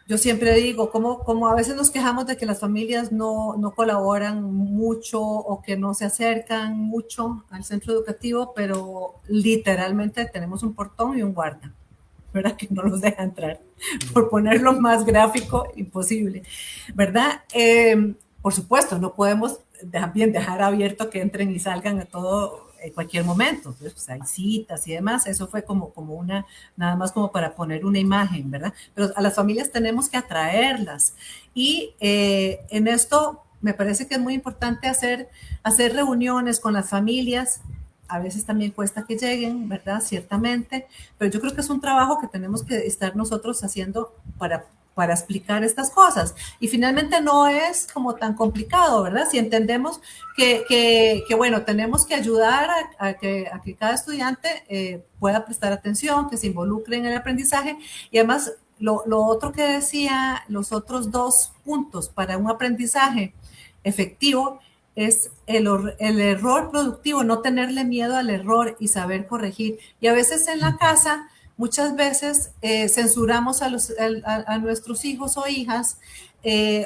Yo siempre digo, como a veces nos quejamos de que las familias no colaboran mucho o que no se acercan mucho al centro educativo, pero literalmente tenemos un portón y un guarda, ¿verdad? Que no los deja entrar, por ponerlo más gráfico imposible, ¿verdad? Por supuesto, no podemos también dejar abierto que entren y salgan a todo en cualquier momento. Entonces, pues hay citas y demás. Eso fue como nada más como para poner una imagen, ¿verdad? Pero a las familias tenemos que atraerlas. Y en esto me parece que es muy importante hacer reuniones con las familias a veces también cuesta que lleguen, ¿verdad? Ciertamente, pero yo creo que es un trabajo que tenemos que estar nosotros haciendo para explicar estas cosas. Y finalmente no es como tan complicado, ¿verdad? Si entendemos bueno, tenemos que ayudar a que cada estudiante pueda prestar atención, que se involucre en el aprendizaje. Y además, lo otro que decía, los otros 2 puntos para un aprendizaje efectivo es el error productivo, no tenerle miedo al error y saber corregir. Y a veces en la casa, muchas veces censuramos a nuestros hijos o hijas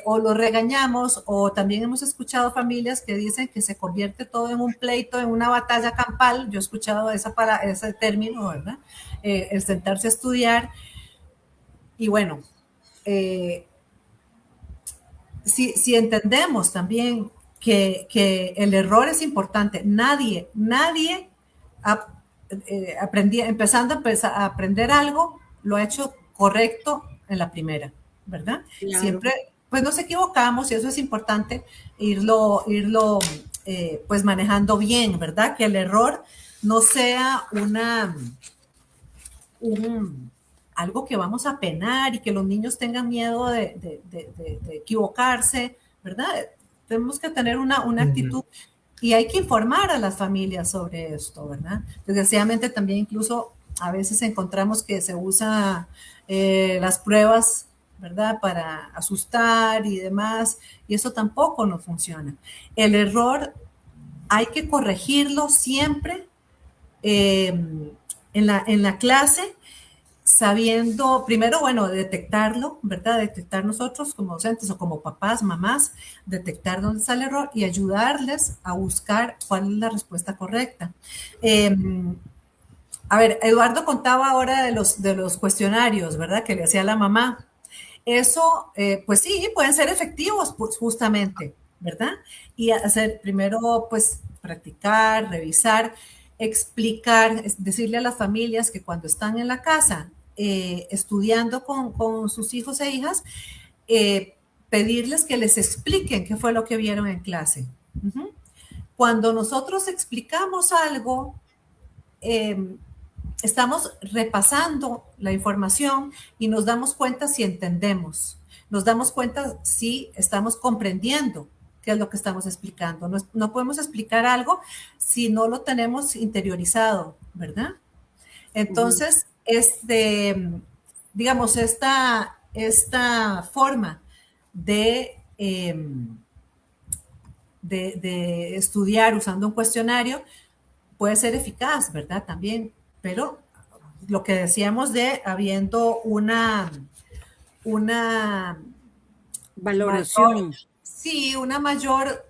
o los regañamos, o también hemos escuchado familias que dicen que se convierte todo en un pleito, en una batalla campal. Yo he escuchado ese término, ¿verdad? El sentarse a estudiar. Y bueno, si entendemos también que el error es importante, nadie empezando a aprender algo, lo ha hecho correcto en la primera, ¿verdad? Claro. Siempre, pues nos equivocamos y eso es importante irlo pues manejando bien, ¿verdad? Que el error no sea algo que vamos a penar y que los niños tengan miedo de equivocarse, ¿verdad? Tenemos que tener una actitud y hay que informar a las familias sobre esto, ¿verdad? Desgraciadamente también incluso a veces encontramos que se usa las pruebas, ¿verdad? Para asustar y demás, y eso tampoco no funciona. El error hay que corregirlo siempre en la clase, sabiendo, primero, bueno, detectarlo, ¿verdad? Detectar nosotros como docentes o como papás, mamás, detectar dónde está el error y ayudarles a buscar cuál es la respuesta correcta. A ver, Eduardo contaba ahora de los cuestionarios, ¿verdad? Que le hacía la mamá. Eso, pues sí, pueden ser efectivos, pues, justamente, ¿verdad? Y hacer primero, pues, practicar, revisar, explicar, decirle a las familias que cuando están en la casa estudiando con sus hijos e hijas, pedirles que les expliquen qué fue lo que vieron en clase. Cuando nosotros explicamos algo, estamos repasando la información y nos damos cuenta si entendemos, nos damos cuenta si estamos comprendiendo qué es lo que estamos explicando. No podemos explicar algo si no lo tenemos interiorizado, ¿verdad? Entonces, digamos, esta forma de estudiar usando un cuestionario puede ser eficaz, ¿verdad? También, pero lo que decíamos de habiendo una valoración. Una mayor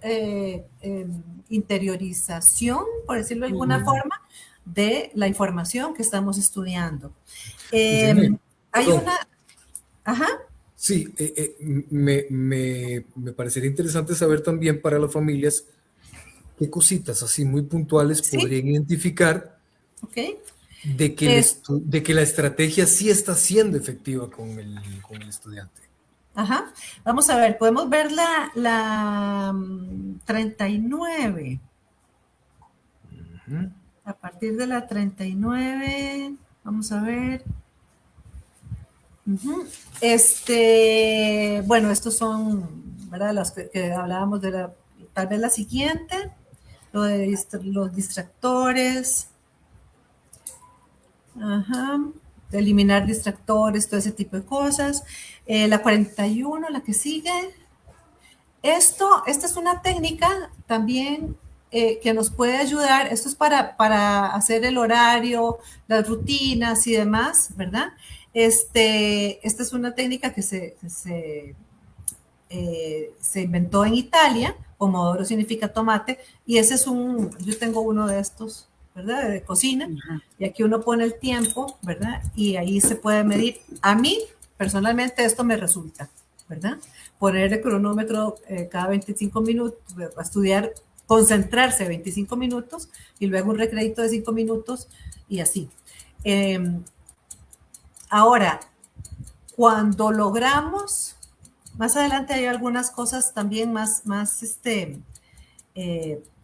interiorización, por decirlo de alguna forma, de la información que estamos estudiando. Hay una... Ajá. Sí, me parecería interesante saber también para las familias qué cositas así muy puntuales podrían identificar de que la estrategia sí está siendo efectiva con el estudiante. Ajá. Vamos a ver, podemos ver la 39. A partir de la 39, vamos a ver. Bueno, estos son, ¿verdad? Las que hablábamos de tal vez la siguiente, los distractores. Ajá. De eliminar distractores, todo ese tipo de cosas. La 41, la que sigue. Esta es una técnica también que nos puede ayudar. Esto es para hacer el horario, las rutinas y demás, ¿verdad? Esta es una técnica que se inventó en Italia. Pomodoro significa tomate, y ese es yo tengo uno de estos, ¿verdad? De cocina, y aquí uno pone el tiempo, ¿verdad? Y ahí se puede medir. A mí, personalmente, esto me resulta, ¿verdad? Poner el cronómetro cada 25 minutos, a estudiar, concentrarse 25 minutos, y luego un recrédito de 5 minutos, y así. Ahora, cuando logramos, más adelante hay algunas cosas también más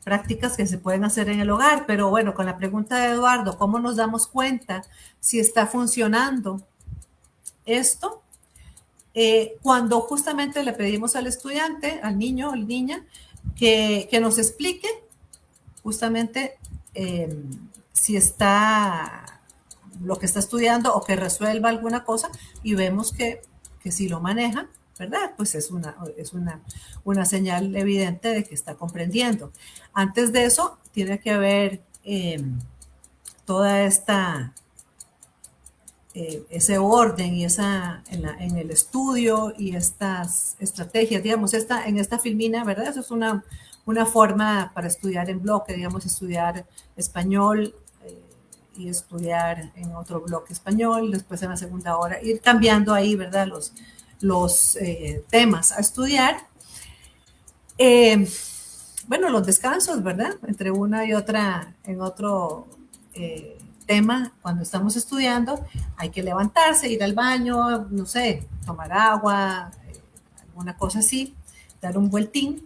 prácticas que se pueden hacer en el hogar, pero bueno, con la pregunta de Eduardo, ¿cómo nos damos cuenta si está funcionando esto? Cuando justamente le pedimos al estudiante, al niño o la niña, que nos explique justamente si está lo que está estudiando o que resuelva alguna cosa y vemos que si lo maneja, ¿verdad? Pues es una señal evidente de que está comprendiendo. Antes de eso, tiene que haber toda esta ese orden y en el estudio y estas estrategias, digamos, en esta filmina, ¿verdad? Eso es una forma para estudiar en bloque, digamos, estudiar español y estudiar en otro bloque español, después en la segunda hora, ir cambiando ahí, ¿verdad? Los temas a estudiar. Bueno, los descansos, ¿verdad? Entre una y otra, en otro tema, cuando estamos estudiando, hay que levantarse, ir al baño, no sé, tomar agua, alguna cosa así, dar un vueltín,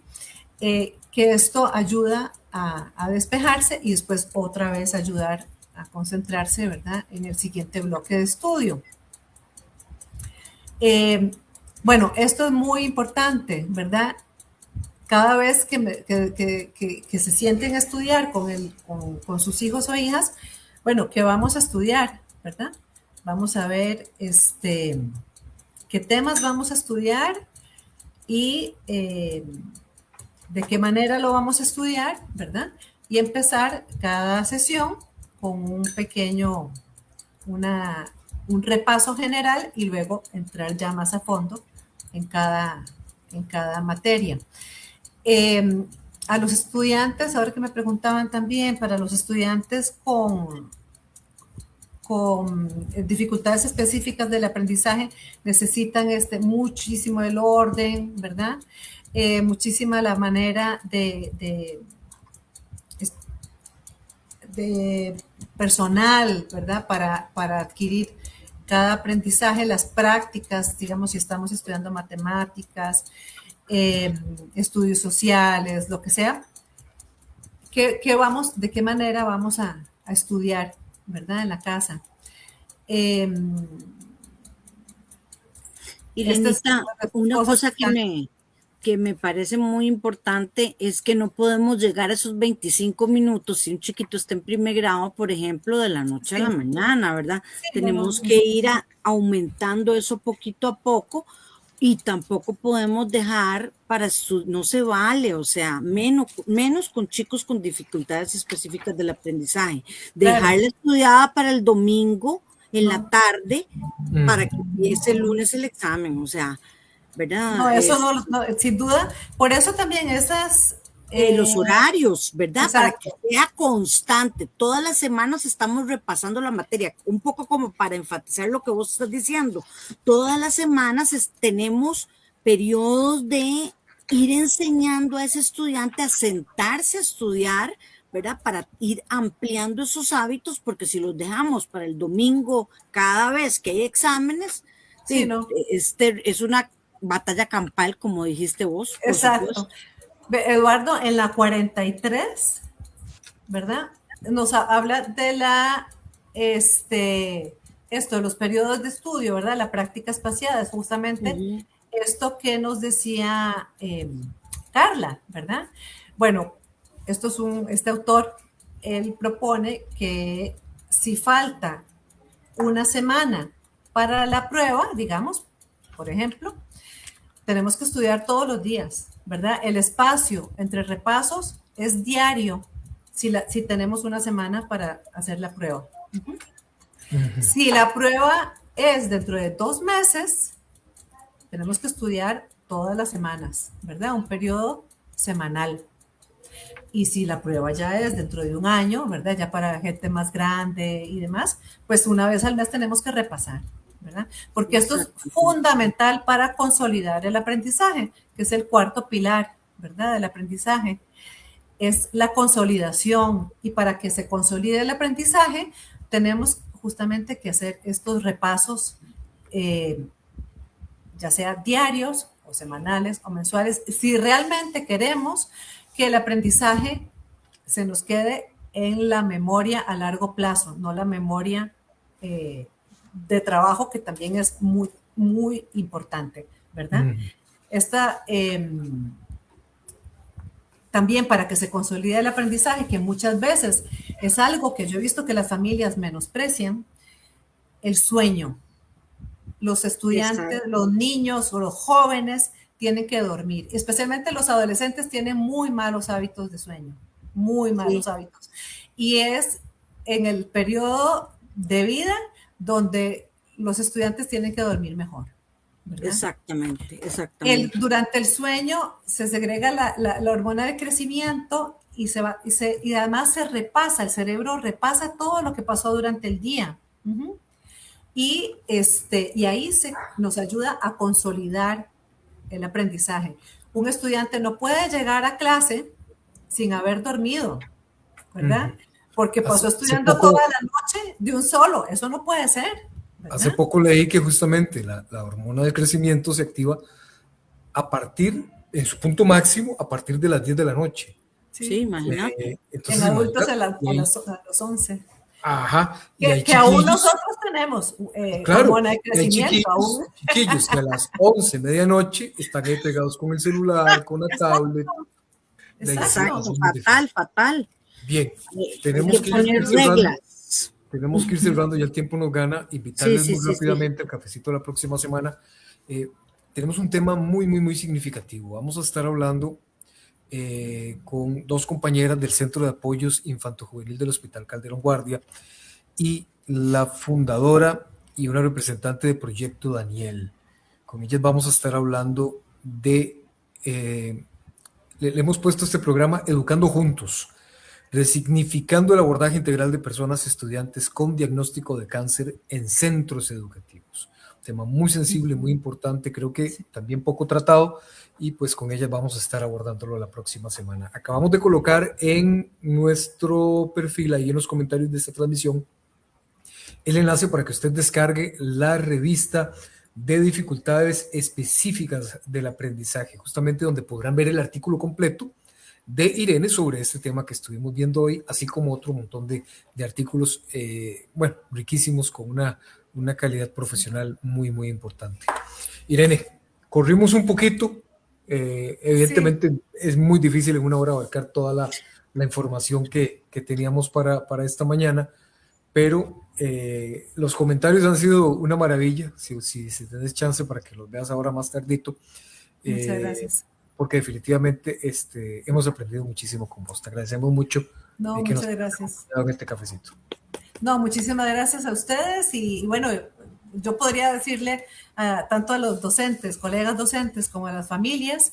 que esto ayuda a despejarse y después otra vez ayudar a concentrarse, ¿verdad?, en el siguiente bloque de estudio. Bueno, esto es muy importante, ¿verdad? Cada vez que se sienten a estudiar con sus hijos o hijas, bueno, ¿qué vamos a estudiar, verdad? Vamos a ver qué temas vamos a estudiar y de qué manera lo vamos a estudiar, ¿verdad? Y empezar cada sesión con un repaso general y luego entrar ya más a fondo en cada materia. A los estudiantes, ahora que me preguntaban también, para los estudiantes con dificultades específicas del aprendizaje, necesitan muchísimo el orden, ¿verdad? Muchísima la manera de personal, ¿verdad? Para adquirir cada aprendizaje, las prácticas, digamos, si estamos estudiando matemáticas, estudios sociales, lo que sea, de qué manera vamos a estudiar, ¿verdad? En la casa. Irenita, una cosa que me parece muy importante es que no podemos llegar a esos 25 minutos si un chiquito está en primer grado, por ejemplo, de la noche a la mañana, ¿verdad? Sí, tenemos que ir aumentando eso poquito a poco y tampoco podemos dejar no se vale, o sea, menos con chicos con dificultades específicas del aprendizaje. Dejarla estudiada para el domingo en la tarde para que empiece el lunes el examen, o sea, ¿verdad? No, eso no, sin duda. Por eso también los horarios, ¿verdad? Exacto. Para que sea constante. Todas las semanas estamos repasando la materia, un poco como para enfatizar lo que vos estás diciendo. Todas las semanas tenemos periodos de ir enseñando a ese estudiante a sentarse a estudiar, ¿verdad? Para ir ampliando esos hábitos, porque si los dejamos para el domingo cada vez que hay exámenes, sí, ¿no? Es una batalla campal, como dijiste vos. Exacto. Eduardo, en la 43, ¿verdad? Nos habla de los periodos de estudio, ¿verdad? La práctica espaciada, es justamente esto que nos decía Carla, ¿verdad? Bueno, este autor, él propone que si falta una semana para la prueba, digamos, por ejemplo, tenemos que estudiar todos los días, ¿verdad? El espacio entre repasos es diario si tenemos una semana para hacer la prueba. Si la prueba es dentro de 2 meses, tenemos que estudiar todas las semanas, ¿verdad? Un periodo semanal. Y si la prueba ya es dentro de 1 año, ¿verdad? Ya para gente más grande y demás, pues una vez al mes tenemos que repasar, ¿verdad? Porque esto es fundamental para consolidar el aprendizaje, que es el cuarto pilar, ¿verdad? Del aprendizaje. Es la consolidación. Y para que se consolide el aprendizaje, tenemos justamente que hacer estos repasos, ya sea diarios o semanales o mensuales, si realmente queremos que el aprendizaje se nos quede en la memoria a largo plazo, no la memoria de trabajo, que también es muy, muy importante, ¿verdad? Esta, también para que se consolide el aprendizaje, que muchas veces es algo que yo he visto que las familias menosprecian, el sueño. Los estudiantes, Exacto. los niños o los jóvenes tienen que dormir. Especialmente los adolescentes tienen muy malos hábitos de sueño, muy malos Sí. hábitos. Y es en el periodo de vida donde los estudiantes tienen que dormir mejor, ¿verdad? Exactamente, exactamente. Durante el sueño se segrega la hormona de crecimiento y, y además se repasa, el cerebro repasa todo lo que pasó durante el día. Y ahí nos ayuda a consolidar el aprendizaje. Un estudiante no puede llegar a clase sin haber dormido, ¿verdad? Porque pasó estudiando toda la noche de un solo. Eso no puede ser, ¿verdad? Hace poco leí que justamente la hormona de crecimiento se activa en su punto máximo, a partir de las 10 de la noche. Sí, imagínate. En adultos a los 11. Ajá. Que aún nosotros tenemos claro, hormona de crecimiento. Chiquillos que a las 11, medianoche, están ahí pegados con el celular, con la tablet. Exacto, fatal. Bien, tenemos que ir cerrando. Tenemos que ir cerrando, ya el tiempo nos gana. Invitarles muy rápidamente al cafecito la próxima semana. Tenemos un tema muy, muy, muy significativo. Vamos a estar hablando con dos compañeras del Centro de Apoyos Infanto-Juvenil del Hospital Calderón Guardia y la fundadora y una representante de Proyecto Daniel. Con ellas vamos a estar hablando de, le hemos puesto este programa Educando Juntos, resignificando el abordaje integral de personas estudiantes con diagnóstico de cáncer en centros educativos. Un tema muy sensible, muy importante, creo que también poco tratado, y pues con ellas vamos a estar abordándolo la próxima semana. Acabamos de colocar en nuestro perfil, ahí en los comentarios de esta transmisión, el enlace para que usted descargue la revista de dificultades específicas del aprendizaje, justamente donde podrán ver el artículo completo de Irene sobre este tema que estuvimos viendo hoy, así como otro montón de artículos, riquísimos, con una calidad profesional muy, muy importante. Irene, corrimos un poquito, evidentemente es muy difícil en una hora abarcar toda la información que teníamos para esta mañana, pero los comentarios han sido una maravilla. Si tenés chance para que los veas ahora más tardito. Muchas gracias. Porque definitivamente hemos aprendido muchísimo con vos. Te agradecemos mucho. No, muchas gracias. En este cafecito. No, muchísimas gracias a ustedes. Y bueno, yo podría decirle tanto a los docentes, colegas docentes, como a las familias,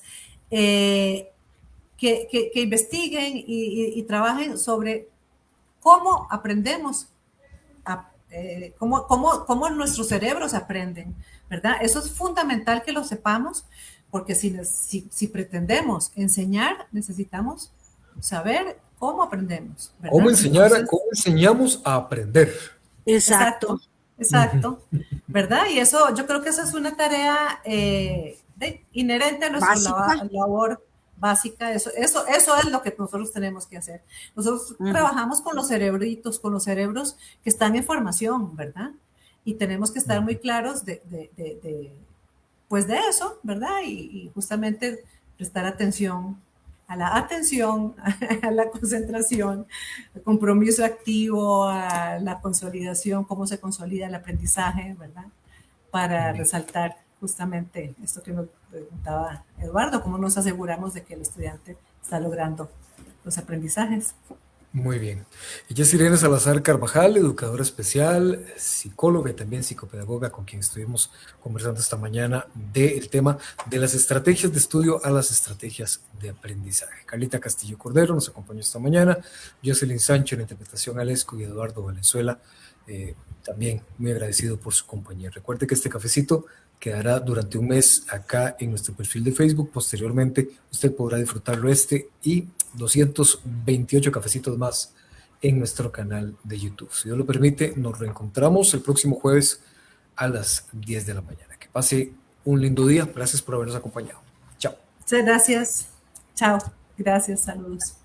que investiguen y trabajen sobre cómo aprendemos, cómo nuestros cerebros aprenden, ¿verdad? Eso es fundamental que lo sepamos, porque si pretendemos enseñar, necesitamos saber cómo aprendemos, ¿verdad? ¿Cómo enseñamos a aprender? Exacto. ¿Verdad? Y eso, yo creo que esa es una tarea inherente a nuestra labor básica. Eso es lo que nosotros tenemos que hacer. Nosotros trabajamos con los cerebritos, con los cerebros que están en formación, ¿verdad? Y tenemos que estar muy claros de eso, ¿verdad? Y justamente prestar atención, a la concentración, al compromiso activo, a la consolidación, cómo se consolida el aprendizaje, ¿verdad? Para resaltar justamente esto que nos preguntaba Eduardo, cómo nos aseguramos de que el estudiante está logrando los aprendizajes. Muy bien. Ella es Irene Salazar Carvajal, educadora especial, psicóloga y también psicopedagoga, con quien estuvimos conversando esta mañana del tema de las estrategias de estudio a las estrategias de aprendizaje. Carlita Castillo Cordero nos acompañó esta mañana, Jocelyn Sancho en interpretación Alesco y Eduardo Valenzuela, también muy agradecido por su compañía. Recuerde que este cafecito quedará durante un mes acá en nuestro perfil de Facebook. Posteriormente usted podrá disfrutarlo y 228 cafecitos más en nuestro canal de YouTube. Si Dios lo permite, nos reencontramos el próximo jueves a las 10 de la mañana. Que pase un lindo día. Gracias por habernos acompañado. Chao. Muchas gracias. Chao. Gracias. Saludos.